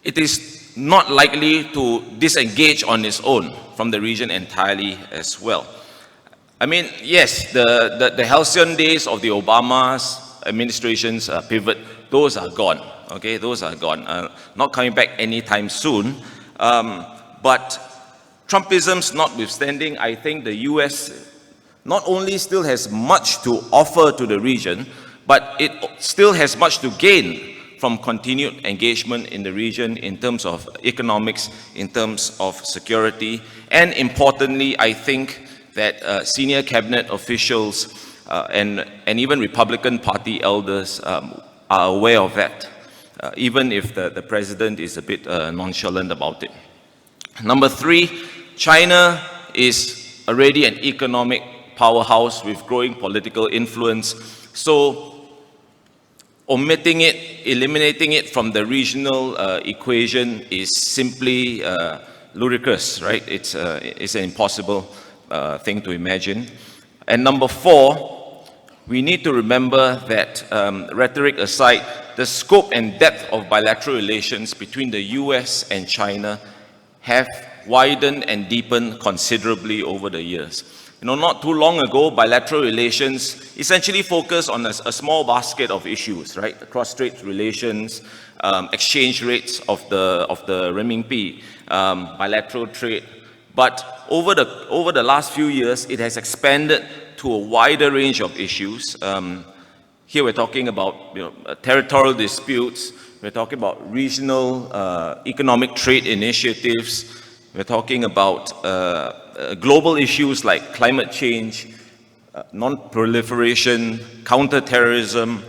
it is not likely to disengage on its own from the region entirely as well. I mean, yes, the halcyon days of the Obama's administration's pivot, those are gone, okay? Those are gone, not coming back anytime soon. But Trumpisms notwithstanding, I think the US not only still has much to offer to the region, but it still has much to gain from continued engagement in the region in terms of economics, in terms of security, and importantly, I think that senior cabinet officials and even Republican Party elders are aware of that, even if the president is a bit nonchalant about it. Number three, China is already an economic powerhouse with growing political influence. So omitting it, eliminating it from the regional equation is simply ludicrous, right? It's an impossible thing to imagine. And number 4, we need to remember that, rhetoric aside, the scope and depth of bilateral relations between the US and China have widened and deepened considerably over the years. You know, not too long ago, bilateral relations essentially focused on a small basket of issues, right? The cross-strait relations, exchange rates of the renminbi, bilateral trade. But over the last few years, it has expanded to a wider range of issues. Here we're talking about territorial disputes. We're talking about regional economic trade initiatives. We're talking about global issues like climate change, non-proliferation, counter-terrorism,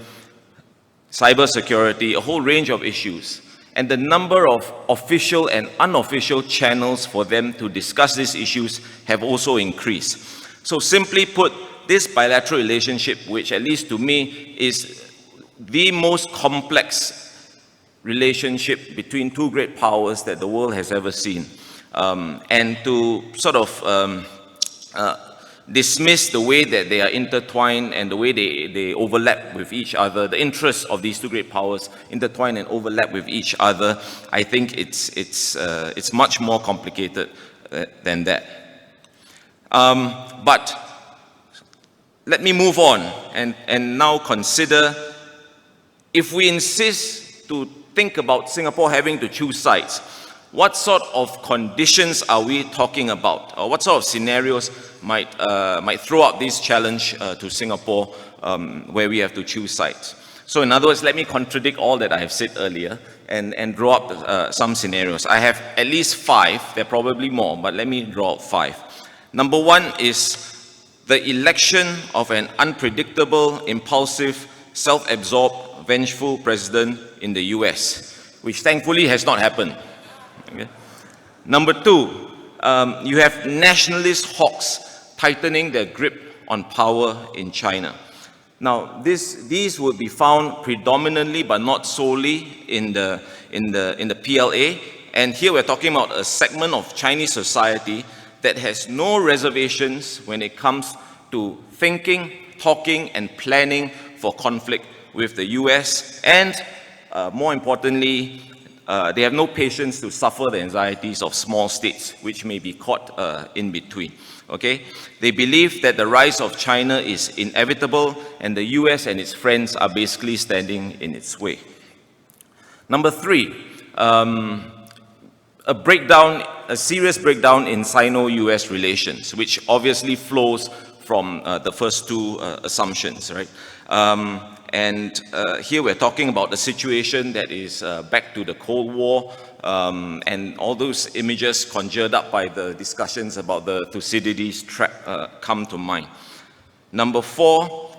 cybersecurity, a whole range of issues. And the number of official and unofficial channels for them to discuss these issues have also increased. So simply put, this bilateral relationship, which at least to me is the most complex relationship between two great powers that the world has ever seen. And to sort of dismiss the way that they are intertwined and the way they overlap with each other, the interests of these two great powers intertwine and overlap with each other, I think it's much more complicated than that. But let me move on and now consider, if we insist to think about Singapore having to choose sides, what sort of conditions are we talking about? Or what sort of scenarios might throw out this challenge to Singapore where we have to choose sides? So in other words, let me contradict all that I have said earlier and draw up some scenarios. I have at least 5, there are probably more, but let me draw up 5. Number 1 is the election of an unpredictable, impulsive, self-absorbed, vengeful president in the US, which thankfully has not happened. Okay. Number 2, you have nationalist hawks tightening their grip on power in China. Now, these would be found predominantly, but not solely, in the PLA. And here we're talking about a segment of Chinese society that has no reservations when it comes to thinking, talking, and planning for conflict with the US. And more importantly, they have no patience to suffer the anxieties of small states, which may be caught in between. Okay? They believe that the rise of China is inevitable, and the US and its friends are basically standing in its way. Number 3, a serious breakdown in Sino-US relations, which obviously flows from the first 2 assumptions, right? And here we're talking about a situation that is back to the Cold War, and all those images conjured up by the discussions about the Thucydides trap come to mind. Number 4,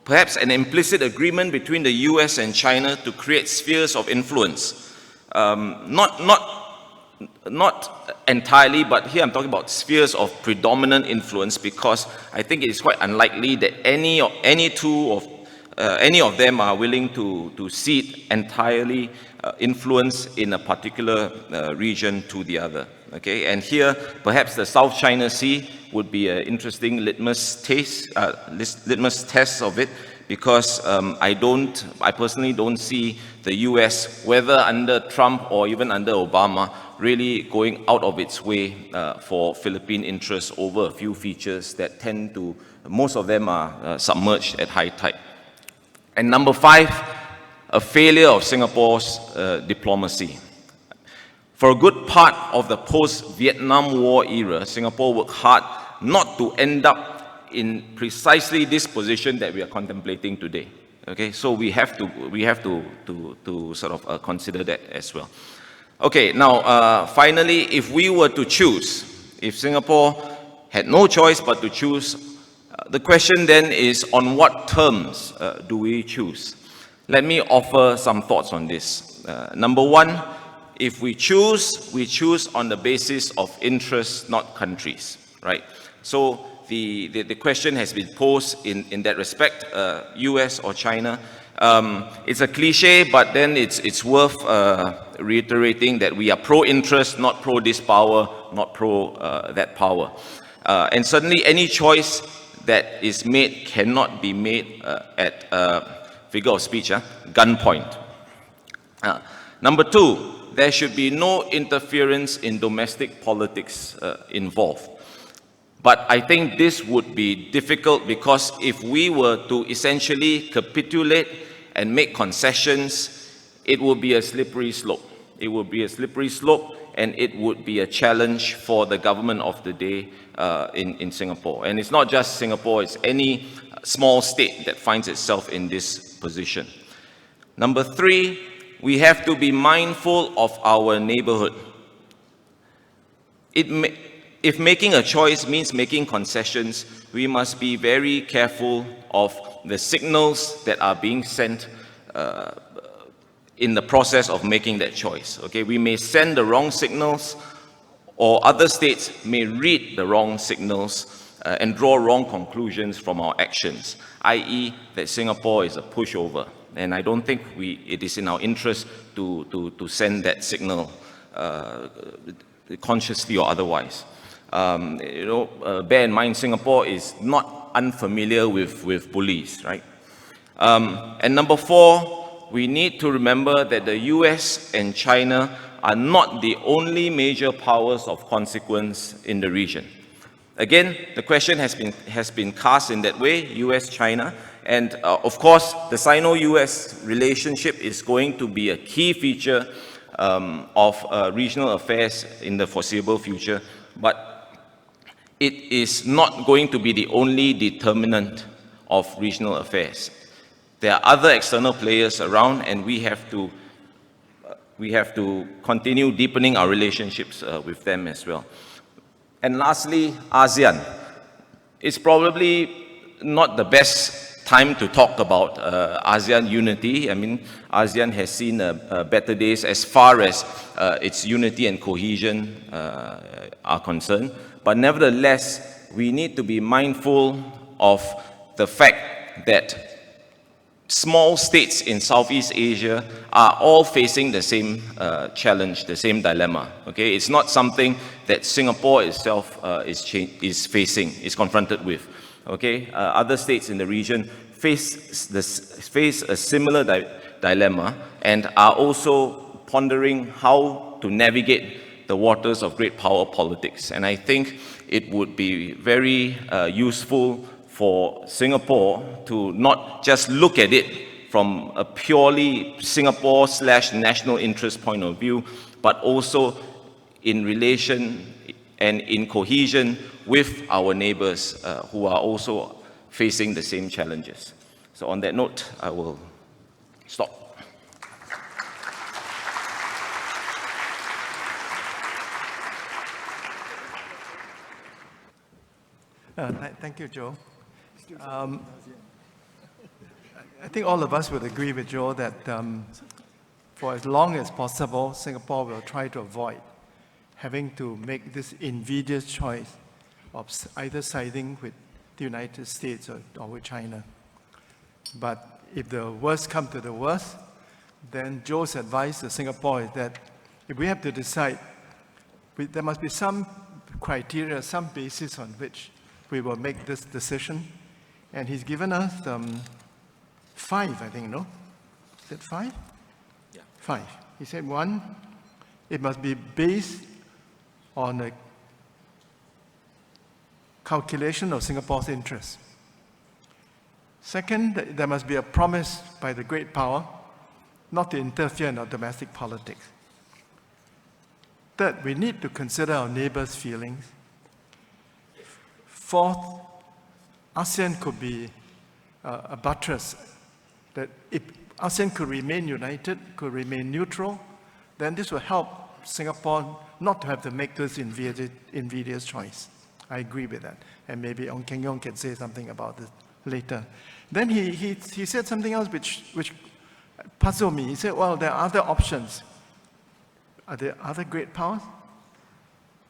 perhaps an implicit agreement between the US and China to create spheres of influence. Not entirely, but here I'm talking about spheres of predominant influence, because I think it is quite unlikely that any of them are willing to cede entirely influence in a particular region to the other. Okay, and here perhaps the South China Sea would be an interesting litmus test of it, because I personally don't see the US, whether under Trump or even under Obama, really going out of its way for Philippine interests over a few features that tend to, most of them are submerged at high tide. And number 5, a failure of Singapore's diplomacy. For a good part of the post-Vietnam War era, Singapore worked hard not to end up in precisely this position that we are contemplating today. Okay, so we have to sort of consider that as well. Okay, now finally, if we were to choose, if Singapore had no choice but to choose, the question then is, on what terms do we choose? Let me offer some thoughts on this. Number 1, if we choose on the basis of interests, not countries, right? So the question has been posed in that respect, US or China. It's a cliche, but then it's worth reiterating that we are pro-interest, not pro-this power, not pro-that power. And certainly any choice that is made cannot be made at figure of speech, gunpoint. Number two, there should be no interference in domestic politics involved. But I think this would be difficult because if we were to essentially capitulate and make concessions, it would be a slippery slope. It would be a slippery slope, and it would be a challenge for the government of the day in Singapore. And it's not just Singapore, it's any small state that finds itself in this position. Number three, we have to be mindful of our neighborhood. If making a choice means making concessions, we must be very careful of the signals that are being sent in the process of making that choice. Okay, we may send the wrong signals, or other states may read the wrong signals and draw wrong conclusions from our actions, i.e. that Singapore is a pushover. And I don't think it is in our interest to send that signal consciously or otherwise. Bear in mind, Singapore is not unfamiliar with bullies, right? And number four, we need to remember that the US and China are not the only major powers of consequence in the region. Again, the question has been cast in that way, US-China, and of course, the Sino-US relationship is going to be a key feature of regional affairs in the foreseeable future, but it is not going to be the only determinant of regional affairs. There are other external players around, and we have to continue deepening our relationships with them as well. And lastly, ASEAN. It's probably not the best time to talk about ASEAN unity. I mean, ASEAN has seen better days as far as its unity and cohesion are concerned. But nevertheless, we need to be mindful of the fact that small states in Southeast Asia are all facing the same challenge, the same dilemma. Okay, it's not something that Singapore itself is confronted with. Okay, other states in the region face a similar dilemma and are also pondering how to navigate the waters of great power politics. And I think it would be very useful for Singapore to not just look at it from a purely Singapore/national interest point of view, but also in relation and in cohesion with our neighbors who are also facing the same challenges. So on that note, I will stop. Thank you, Joe. I think all of us would agree with Joe that for as long as possible, Singapore will try to avoid having to make this invidious choice of either siding with the United States or with China. But if the worst comes to the worst, then Joe's advice to Singapore is that if we have to decide, there must be some criteria, some basis on which we will make this decision. And he's given us 5, I think, no? Is it 5? Yeah. 5. He said, 1, it must be based on a calculation of Singapore's interests. Second, there must be a promise by the great power not to interfere in our domestic politics. Third, we need to consider our neighbors' feelings. Fourth, ASEAN could be a buttress, that if ASEAN could remain united, could remain neutral, then this will help Singapore not to have to make this invidious choice. I agree with that. And maybe Ong Keng Yong can say something about this later. Then he said something else which puzzled me. He said, well, there are other options. Are there other great powers?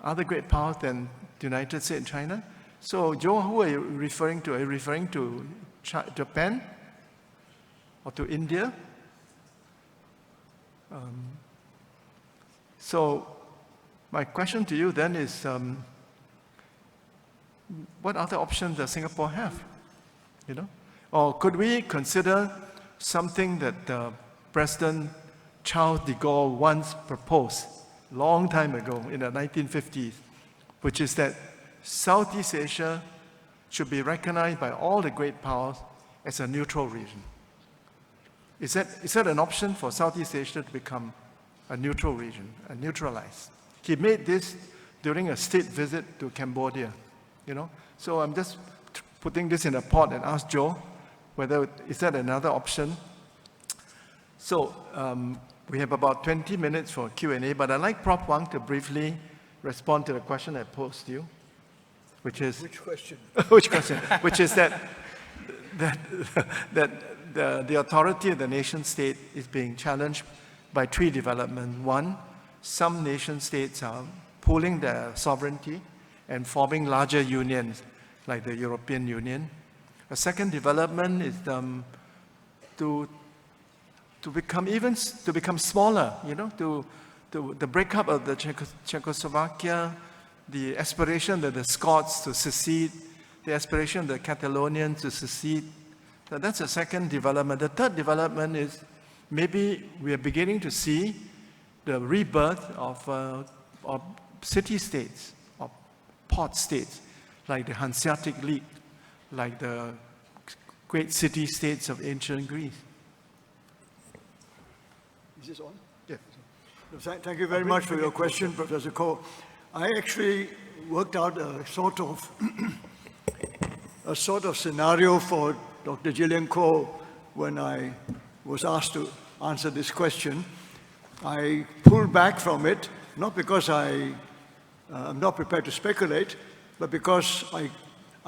Other great powers than the United States and China? So, Joe, who are you referring to? Are you referring to Japan? or to India. So my question to you then is, what other options does Singapore have? You know? Or could we consider something that President Charles de Gaulle once proposed long time ago in the 1950s, which is that Southeast Asia should be recognized by all the great powers as a neutral region. Is that an option for Southeast Asia to become a neutral region, a neutralized? He made this during a state visit to Cambodia, you know? So I'm just putting this in a pot and ask Joe whether is that another option. So we have about 20 minutes for Q&A, but I'd like Prof. Wang to briefly respond to the question I posed to you, which is... Which question? Which question? Which is that the authority of the nation state is being challenged by three developments. One, some nation states are pooling their sovereignty and forming larger unions, like the European Union. A second development is to become smaller, you know, the breakup of the Czechoslovakia, the aspiration of the Scots to secede, the aspiration of the Catalonians to secede. So that's a second development. The third development is maybe we are beginning to see the rebirth of city-states, or port states, like the Hanseatic League, like the great city-states of ancient Greece. Is this on? Yeah. Thank you very much for your question, Professor Koh. I actually worked out a sort of scenario for Dr. Gillian Koh when I was asked to answer this question. I pulled back from it, not because I'm not prepared to speculate, but because I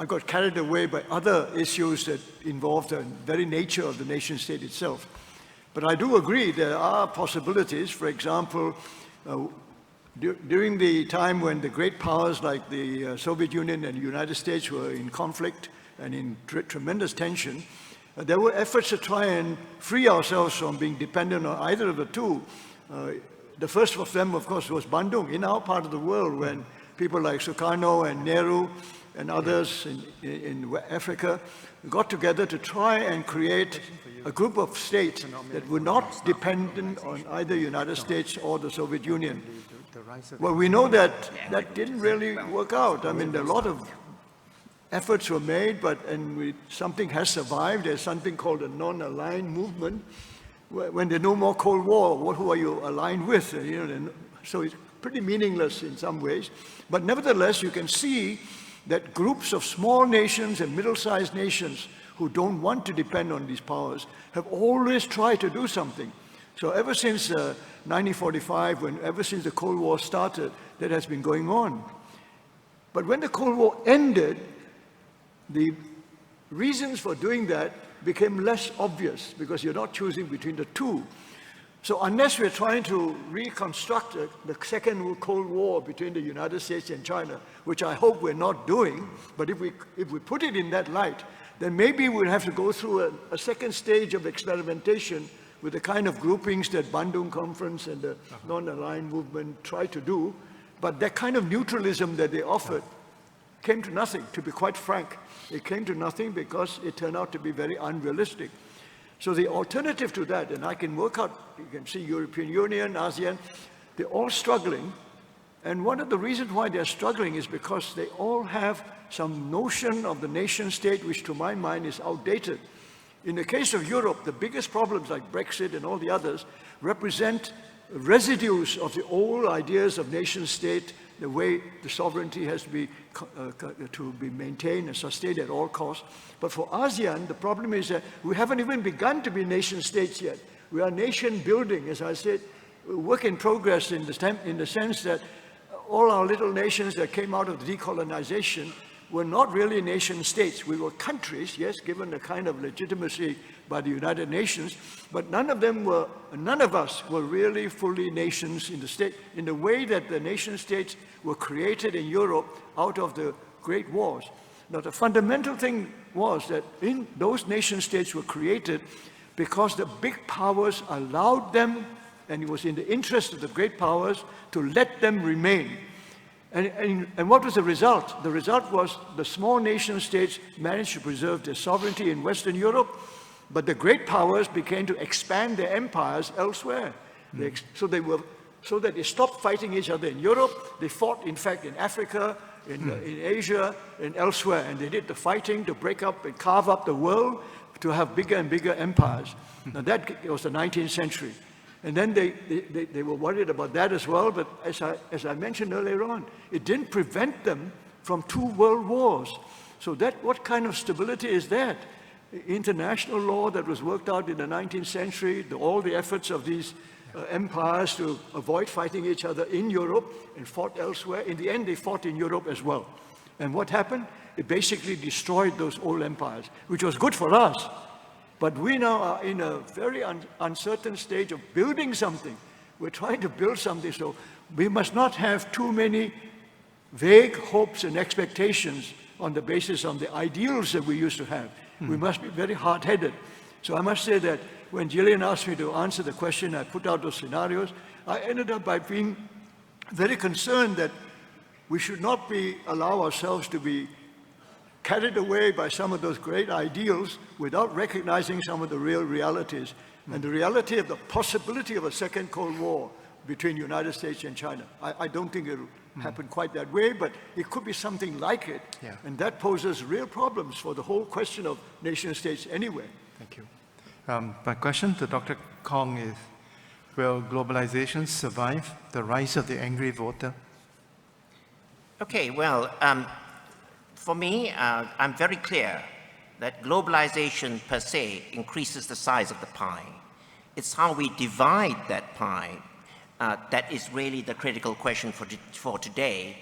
got carried away by other issues that involved the very nature of the nation state itself. But I do agree there are possibilities. For example, during the time when the great powers like the Soviet Union and the United States were in conflict and in tremendous tension, there were efforts to try and free ourselves from being dependent on either of the two. The first of them, of course, was Bandung in our part of the world, when people like Sukarno and Nehru and others in Africa got together to try and create a group of states that were not dependent on either the United States or the Soviet Union. Well, we know that that didn't really work out. I mean, a lot of efforts were made, but something has survived. There's something called a non-aligned movement. When there's no more Cold War, who are you aligned with? You know, so it's pretty meaningless in some ways. But nevertheless, you can see that groups of small nations and middle-sized nations who don't want to depend on these powers have always tried to do something. So ever since 1945, ever since the Cold War started, that has been going on. But when the Cold War ended, the reasons for doing that became less obvious because you're not choosing between the two. So unless we're trying to reconstruct the second Cold War between the United States and China, which I hope we're not doing, but if we put it in that light, then maybe we'll have to go through a second stage of experimentation with the kind of groupings that Bandung Conference and the non-aligned movement tried to do. But that kind of neutralism that they offered came to nothing, to be quite frank. It came to nothing because it turned out to be very unrealistic. So the alternative to that, and I can work out, you can see European Union, ASEAN, they're all struggling. And one of the reasons why they're struggling is because they all have some notion of the nation state, which to my mind is outdated. In the case of Europe, the biggest problems like Brexit and all the others represent residues of the old ideas of nation state, the way the sovereignty has to be maintained and sustained at all costs. But for ASEAN, the problem is that we haven't even begun to be nation states yet. We are nation building, as I said, work in progress in the sense that all our little nations that came out of decolonization were not really nation states. We were countries, yes, given a kind of legitimacy by the United Nations, but none of us were really fully nations in the way that the nation states were created in Europe out of the Great Wars. Now, the fundamental thing was that those nation states were created because the big powers allowed them, and it was in the interest of the great powers to let them remain. And what was the result? The result was the small nation states managed to preserve their sovereignty in Western Europe, but the great powers began to expand their empires elsewhere. So that they stopped fighting each other in Europe. They fought, in fact, in Africa, in Asia, and elsewhere. And they did the fighting to break up and carve up the world to have bigger and bigger empires. Now that was the 19th century. And then they were worried about that as well, but as I mentioned earlier on, it didn't prevent them from 2 world wars. So what kind of stability is that? International law that was worked out in the 19th century, all the efforts of these empires to avoid fighting each other in Europe and fought elsewhere. In the end, they fought in Europe as well. And what happened? It basically destroyed those old empires, which was good for us. But we now are in a very uncertain stage of building something. We're trying to build something, so we must not have too many vague hopes and expectations on the basis of the ideals that we used to have. We must be very hard-headed. So I must say that when Gillian asked me to answer the question, I put out those scenarios, I ended up by being very concerned that we should not allow ourselves to be carried away by some of those great ideals without recognizing some of the real realities. And the reality of the possibility of a second Cold War between the United States and China. I don't think it'll happen quite that way, but it could be something like it. Yeah. And that poses real problems for the whole question of nation states anyway. Thank you. My question to Dr. Kong is, will globalization survive the rise of the angry voter? Okay, well, for me, I'm very clear that globalization per se increases the size of the pie. It's how we divide that pie that is really the critical question for today,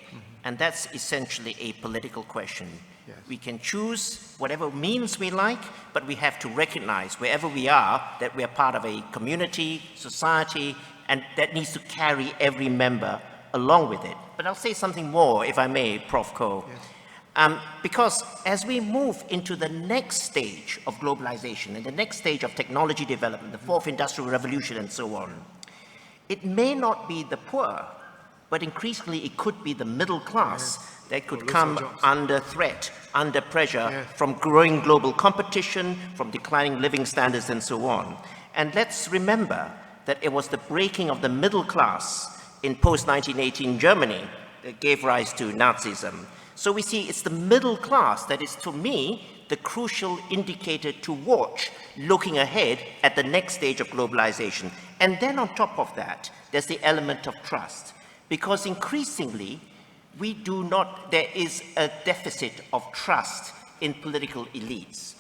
and that's essentially a political question. Yes. We can choose whatever means we like, but we have to recognize wherever we are that we are part of a community, society, and that needs to carry every member along with it. But I'll say something more, if I may, Prof. Ko. Yes. Because as we move into the next stage of globalization and the next stage of technology development, the 4th industrial revolution and so on, it may not be the poor, but increasingly it could be the middle class that could come under threat, under pressure from growing global competition, from declining living standards and so on. And let's remember that it was the breaking of the middle class in post-1918 Germany that gave rise to Nazism. So we see it's the middle class that is, to me, the crucial indicator to watch looking ahead at the next stage of globalization. And then on top of that, there's the element of trust. Because increasingly, there is a deficit of trust in political elites.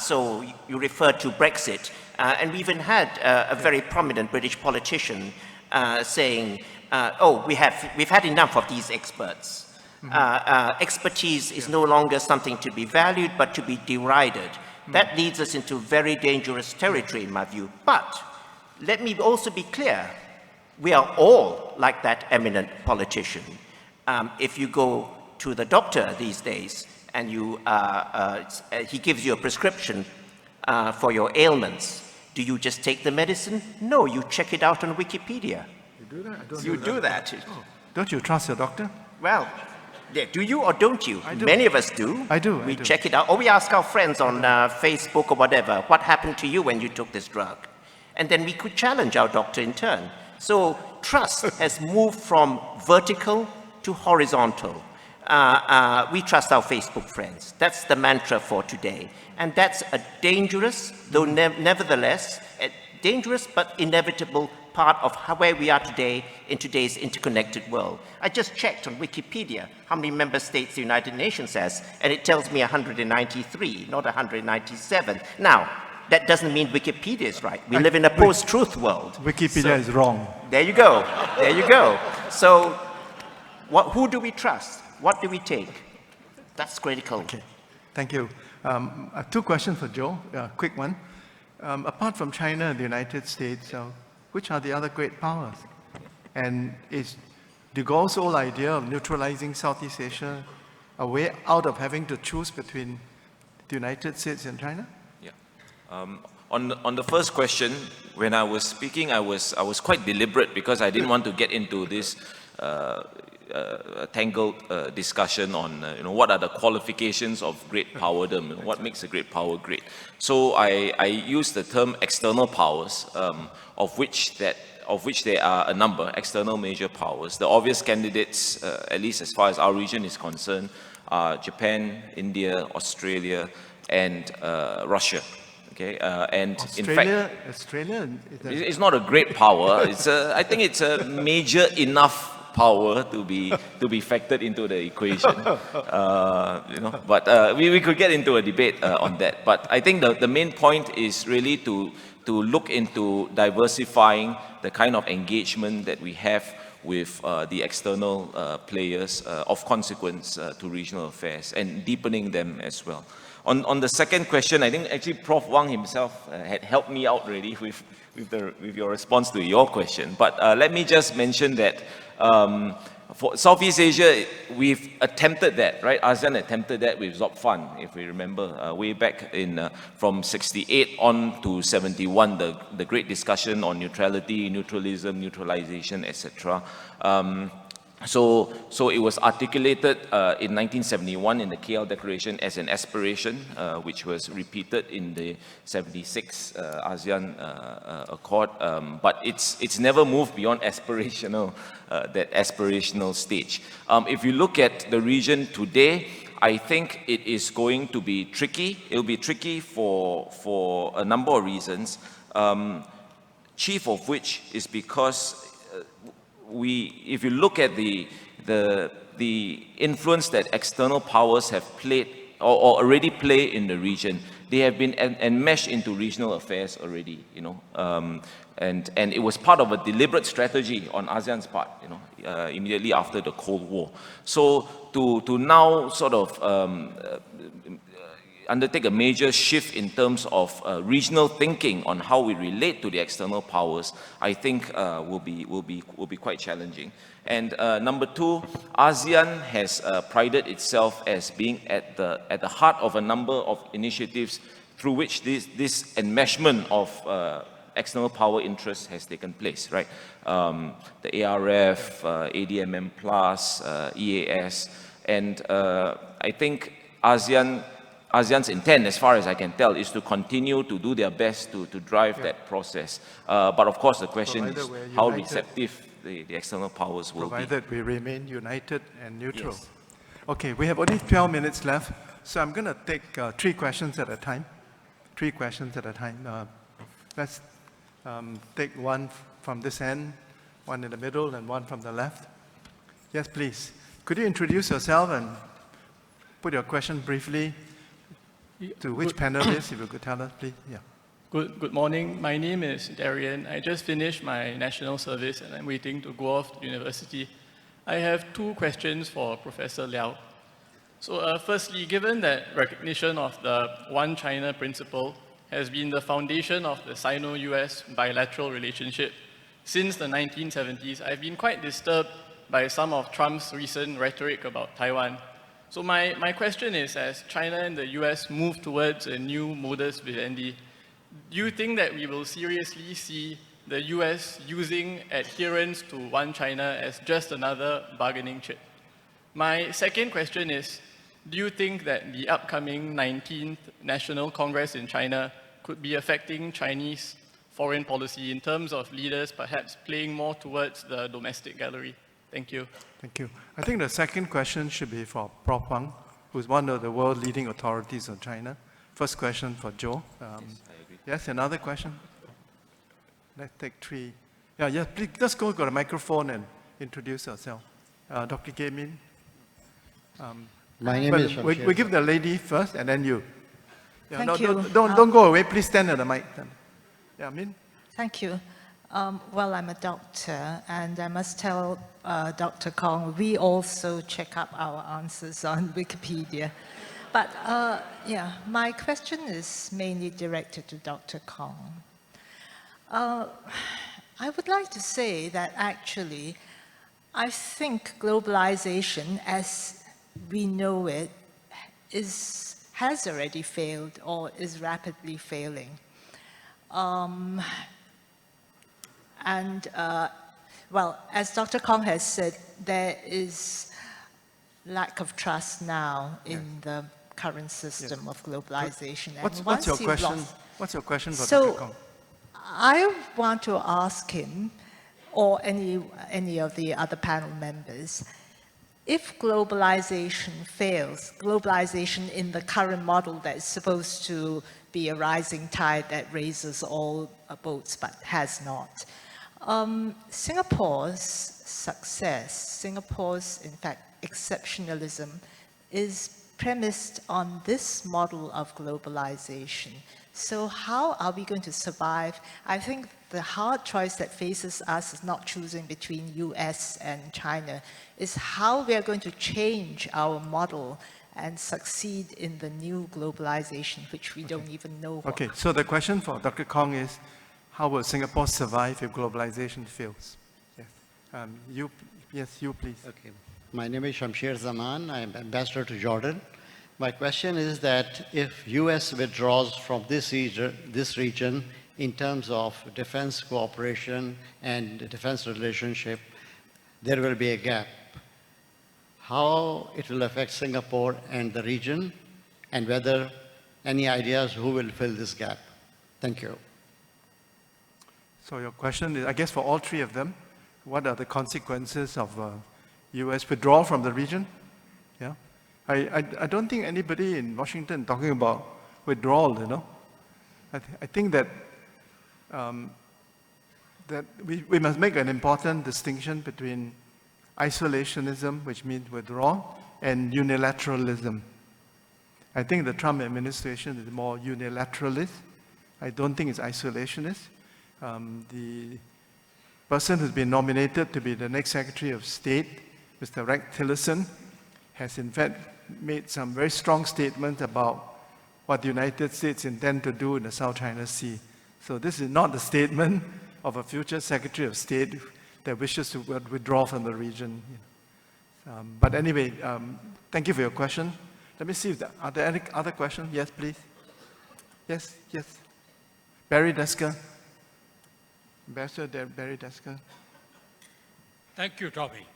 So you referred to Brexit, and we even had a very prominent British politician saying, we've had enough of these experts. Expertise is no longer something to be valued, but to be derided. That leads us into very dangerous territory, in my view. But let me also be clear, we are all like that eminent politician. If you go to the doctor these days and he gives you a prescription for your ailments, do you just take the medicine? No, you check it out on Wikipedia. You do that? I don't You do that. Oh. Don't you trust your doctor? Well, yeah, do you or don't you? I do. Many of us do. I do. We check it out. Or we ask our friends on Facebook or whatever, what happened to you when you took this drug? And then we could challenge our doctor in turn. So trust has moved from vertical to horizontal. We trust our Facebook friends. That's the mantra for today. And that's a dangerous, though nevertheless, a dangerous but inevitable part of where we are today in today's interconnected world. I just checked on Wikipedia how many member states the United Nations has, and it tells me 193, not 197. Now, that doesn't mean Wikipedia is right. We live in a post-truth world. Wikipedia is wrong. There you go. There you go. So, who do we trust? What do we take? That's critical. Okay. Thank you. I have 2 questions for Joe, quick one. Apart from China and the United States, which are the other great powers? And is de Gaulle's whole idea of neutralizing Southeast Asia a way out of having to choose between the United States and China? Yeah. On the first question, when I was speaking, I was quite deliberate because I didn't want to get into this tangled discussion on what are the qualifications of great powerdom, what makes a great power great. So I used the term external powers, of which there are a number, external major powers. The obvious candidates, at least as far as our region is concerned, are Japan, India, Australia, and Russia. Okay, and Australia, in fact, Australia, it's not a great power. I think it's a major enough power to be factored into the equation. But we could get into a debate on that. But I think the main point is really to look into diversifying the kind of engagement that we have with the external players of consequence to regional affairs and deepening them as well. On the second question, I think actually Prof. Wang himself had helped me out really with your response to your question. But let me just mention that for Southeast Asia, we've attempted that, right? ASEAN attempted that with ZOPFAN, if we remember, way back in from 68 on to 71, the great discussion on neutrality, neutralism, neutralization, etc. So it was articulated in 1971 in the KL Declaration as an aspiration, which was repeated in the 76 ASEAN Accord, but it's never moved beyond aspirational, that aspirational stage. If you look at the region today, I think it is going to be tricky. It will be tricky for a number of reasons, chief of which is because if you look at the influence that external powers have played or already play in the region, they have been enmeshed into regional affairs already, and it was part of a deliberate strategy on ASEAN's part, immediately after the Cold War. So to now sort of undertake a major shift in terms of regional thinking on how we relate to the external powers, I think will be quite challenging. And number two, ASEAN has prided itself as being at the heart of a number of initiatives through which this enmeshment of external power interests has taken place, right? The ARF, ADMM+, EAS, and I think ASEAN's intent, as far as I can tell, is to continue to do their best to drive that process. But of course, the question is how receptive the external powers will be. Provided we remain united and neutral. Yes. Okay, we have only 12 minutes left, so I'm going to take 3 questions at a time. 3 questions at a time. Let's take one from this end, one in the middle, and one from the left. Yes, please. Could you introduce yourself and put your question briefly to which panelist, if you could tell us, please? Yeah. Good morning. My name is Darian. I just finished my national service and I'm waiting to go off to university. I have 2 questions for Professor Liao. So firstly, given that recognition of the One China principle has been the foundation of the Sino-US bilateral relationship since the 1970s, I've been quite disturbed by some of Trump's recent rhetoric about Taiwan. So my question is, as China and the US move towards a new modus vivendi, do you think that we will seriously see the US using adherence to One China as just another bargaining chip? My second question is, do you think that the upcoming 19th National Congress in China could be affecting Chinese foreign policy in terms of leaders perhaps playing more towards the domestic gallery? Thank you. Thank you. I think the second question should be for Prof. Wang, who's one of the world leading authorities on China. First question for Joe. Yes, I agree. Yes, another question? Let's take 3. Yeah, please, let's go to the microphone and introduce yourself. Dr. Gay Min. My name is we give the lady first and then you. Yeah, Thank you. Don't go away. Please stand at the mic. Yeah, Min. Thank you. Well, I'm a doctor, and I must tell Dr. Kong, we also check up our answers on Wikipedia. But yeah, my question is mainly directed to Dr. Kong. I would like to say that actually, I think globalization as we know it has already failed or is rapidly failing. Well, as Dr. Kong has said, there is lack of trust now in the current system of globalization. And What's once your you've question? lost- What's your question for So- Dr. Kong? I want to ask him, or any of the other panel members, if globalization fails, globalization in the current model that is supposed to be a rising tide that raises all boats but has not, Singapore's success, Singapore's, in fact, exceptionalism is premised on this model of globalization. So how are we going to survive? I think the hard choice that faces us is not choosing between US and China, is how we are going to change our model and succeed in the new globalization, which we don't even know what. Okay, so the question for Dr. Kong is, how will Singapore survive if globalization fails? Yes, you please. Okay. My name is Shamsher Zaman. I'm ambassador to Jordan. My question is that if US withdraws from this region in terms of defense cooperation and defense relationship, there will be a gap. How it will affect Singapore and the region, and whether any ideas who will fill this gap? Thank you. So your question is, I guess for all three of them, what are the consequences of US withdrawal from the region? Yeah. I don't think anybody in Washington talking about withdrawal, you know. I think that that we must make an important distinction between isolationism, which means withdrawal, and unilateralism. I think the Trump administration is more unilateralist. I don't think it's isolationist. The person who's been nominated to be the next Secretary of State, Mr. Rex Tillerson, has in fact made some very strong statements about what the United States intend to do in the South China Sea. So this is not the statement of a future Secretary of State that wishes to withdraw from the region. But anyway, thank you for your question. Let me see if are there any other questions? Yes, please. Yes. Barry Desker. Ambassador Barry Desker. Thank you, Tommy.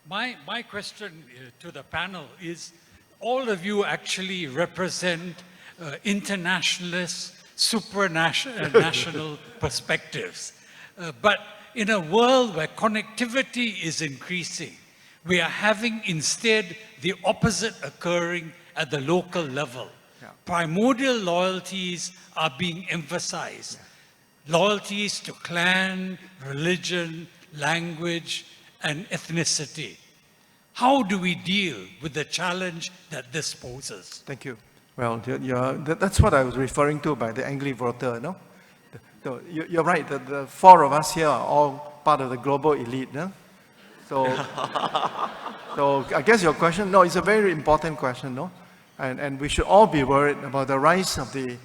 My question to the panel is, all of you actually represent internationalist, supranational perspectives. But in a world where connectivity is increasing, we are having instead the opposite occurring at the local level. Yeah. Primordial loyalties are being emphasized. Yeah. Loyalties to clan, religion, language, and ethnicity. How do we deal with the challenge that this poses? Thank you. Well, that's what I was referring to by the angry voter, no? You're right, the four of us here are all part of the global elite, no? So I guess your question, no, it's a very important question, no? And we should all be worried about the rise of the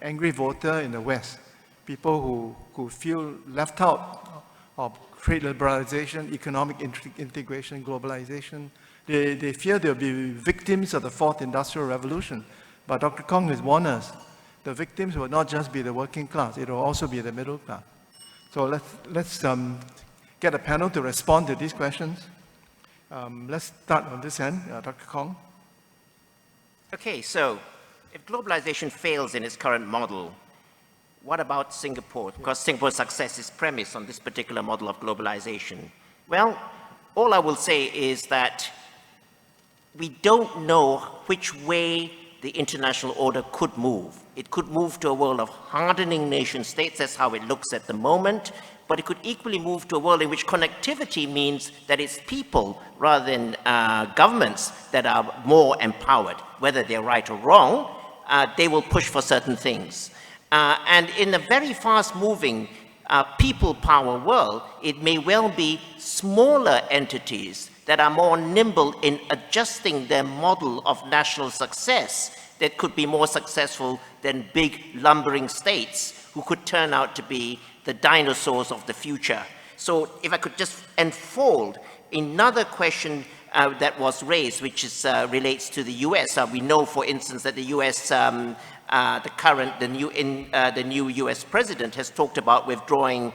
angry voter in the West. People who feel left out of trade liberalization, economic integration, globalization. They fear they'll be victims of the fourth industrial revolution. But Dr. Kong has warned us, the victims will not just be the working class, it will also be the middle class. So let's get a panel to respond to these questions. Let's start on this end, Dr. Kong. Okay, so if globalization fails in its current model, what about Singapore? Because Singapore's success is premised on this particular model of globalization. Well, all I will say is that we don't know which way the international order could move. It could move to a world of hardening nation states, that's how it looks at the moment, but it could equally move to a world in which connectivity means that it's people rather than governments that are more empowered. Whether they're right or wrong, they will push for certain things. And in a very fast-moving people power world, it may well be smaller entities that are more nimble in adjusting their model of national success that could be more successful than big lumbering states who could turn out to be the dinosaurs of the future. So if I could just unfold another question that was raised, which is, relates to the US. We know, for instance, that the US the new US president has talked about withdrawing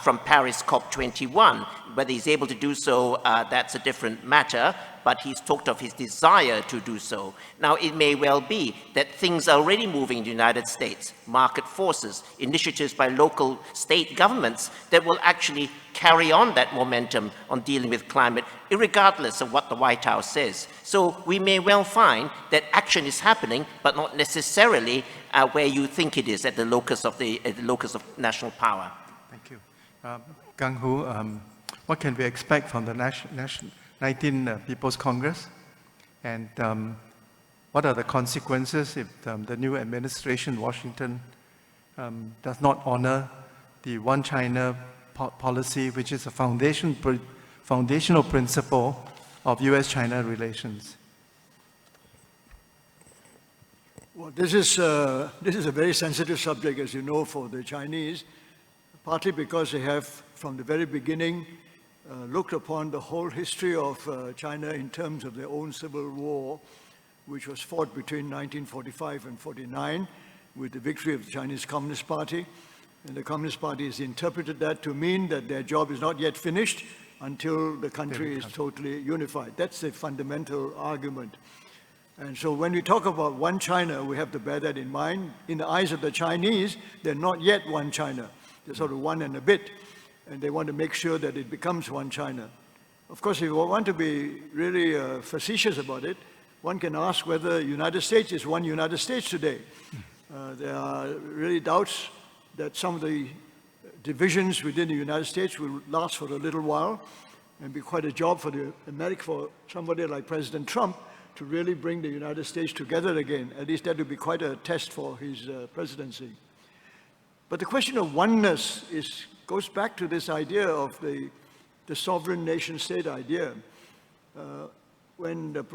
from Paris COP21. Whether he's able to do so, that's a different matter, but he's talked of his desire to do so. Now, it may well be that things are already moving in the United States, market forces, initiatives by local state governments that will actually carry on that momentum on dealing with climate, irregardless of what the White House says. So we may well find that action is happening, but not necessarily where you think it is, at the locus of national power. Thank you. Gang Hu, what can we expect from the 19 People's Congress? And what are the consequences if the new administration in Washington does not honor the One China policy, which is a foundational principle of US-China relations? Well, this is a very sensitive subject, as you know, for the Chinese, partly because they have, from the very beginning, looked upon the whole history of China in terms of their own civil war, which was fought between 1945 and 49 with the victory of the Chinese Communist Party. And the Communist Party has interpreted that to mean that their job is not yet finished until the country is totally unified. That's the fundamental argument. And so when we talk about one China, we have to bear that in mind. In the eyes of the Chinese, they're not yet one China. They're sort of one and a bit. And they want to make sure that it becomes one China. Of course, if you want to be really facetious about it, one can ask whether the United States is one United States today. There are really doubts that some of the divisions within the United States will last for a little while and be quite a job for for somebody like President Trump to really bring the United States together again. At least that would be quite a test for his presidency. But the question of oneness goes back to this idea of the sovereign nation-state idea. When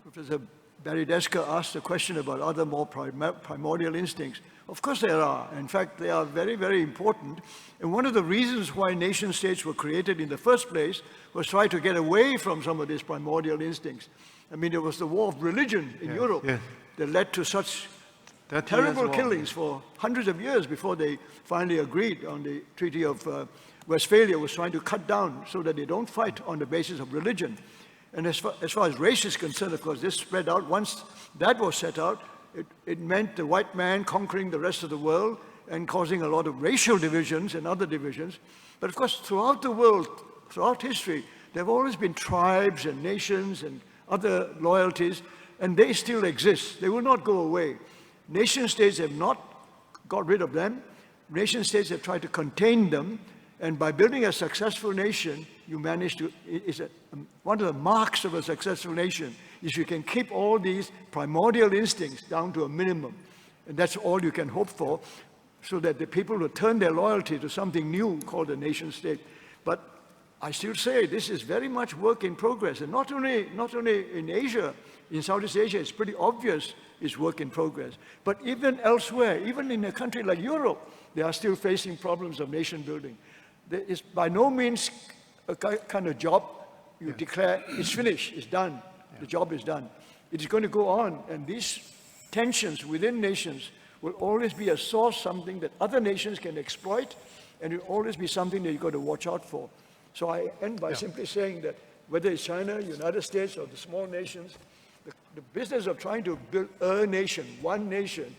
Professor Barry Desker asked a question about other more primordial instincts, of course there are. In fact, they are very, very important. And one of the reasons why nation-states were created in the first place was try to get away from some of these primordial instincts. I mean, there was the war of religion in Europe that led to such terrible killings for hundreds of years before they finally agreed on the Treaty of Westphalia, was trying to cut down so that they don't fight on the basis of religion. And as far as race is concerned, of course, this spread out. Once that was set out, it meant the white man conquering the rest of the world and causing a lot of racial divisions and other divisions. But of course, throughout the world, throughout history, there have always been tribes and nations and other loyalties, and they still exist. They will not go away. Nation-states have not got rid of them. Nation-states have tried to contain them, and by building a successful nation, you manage to, one of the marks of a successful nation is you can keep all these primordial instincts down to a minimum. And that's all you can hope for, so that the people will turn their loyalty to something new called a nation-state. But I still say this is very much work in progress. And not only in Asia, in Southeast Asia, it's pretty obvious it's work in progress. But even elsewhere, even in a country like Europe, they are still facing problems of nation building. There is by no means a kind of job you declare it's finished, it's done, the job is done. It is going to go on, and these tensions within nations will always be a source, something that other nations can exploit, and it will always be something that you've got to watch out for. So I end by simply saying that whether it's China, United States, or the small nations, the business of trying to build a nation, one nation,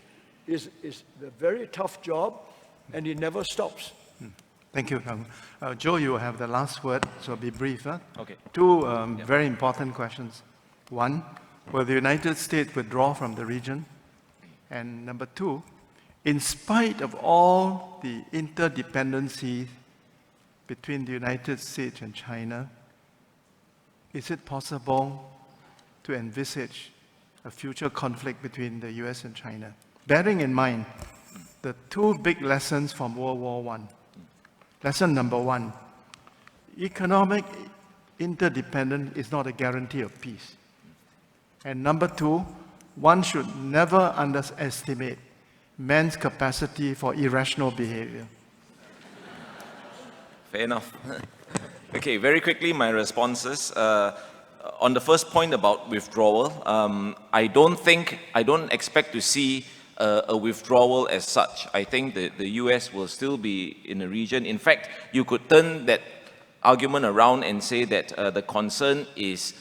is a very tough job, and it never stops. Thank you. Joe, you have the last word, so be brief. Huh? Okay. Two very important questions. One, will the United States withdraw from the region? And number two, in spite of all the interdependencies between the United States and China, is it possible to envisage a future conflict between the US and China? Bearing in mind the two big lessons from World War I. Lesson number one, economic interdependence is not a guarantee of peace. And number two, one should never underestimate man's capacity for irrational behavior. Fair enough. Okay, very quickly, my responses. on the first point about withdrawal, I don't expect to see a withdrawal as such. I think that the US will still be in the region. In fact, you could turn that argument around and say that the concern is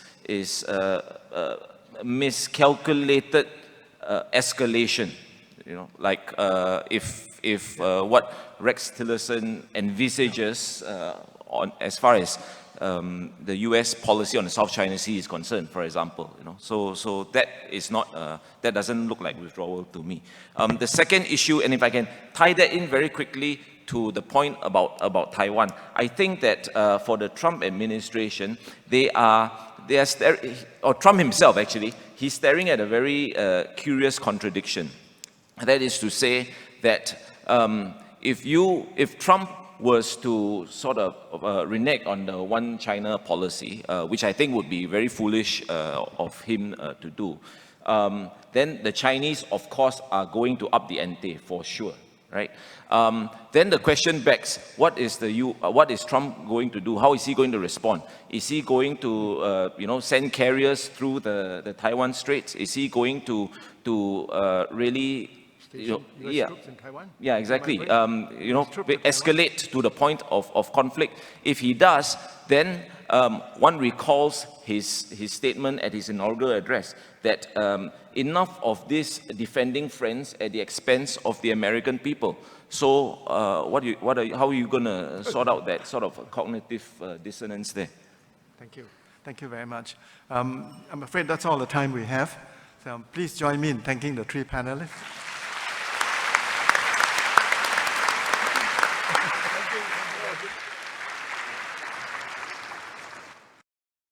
miscalculated escalation. You know, like if what Rex Tillerson envisages on as far as the U.S. policy on the South China Sea is concerned, for example, you know, so that is not that doesn't look like withdrawal to me. The second issue, and if I can tie that in very quickly to the point about Taiwan, I think that for the Trump administration, they are or Trump himself actually, he's staring at a very curious contradiction. That is to say that if Trump was to sort of renege on the one China policy, which I think would be very foolish of him to do, then the Chinese, of course, are going to up the ante for sure, right? Then the question begs, what is Trump going to do? How is he going to respond? Is he going to, send carriers through the Taiwan Straits? Is he going to really, troops in Taiwan? Yeah, exactly. Escalate to the point of conflict. If he does, then one recalls his statement at his inaugural address that enough of this defending friends at the expense of the American people. So how are you going to sort out that sort of cognitive dissonance there? Thank you. Thank you very much. I'm afraid that's all the time we have. So please join me in thanking the three panelists.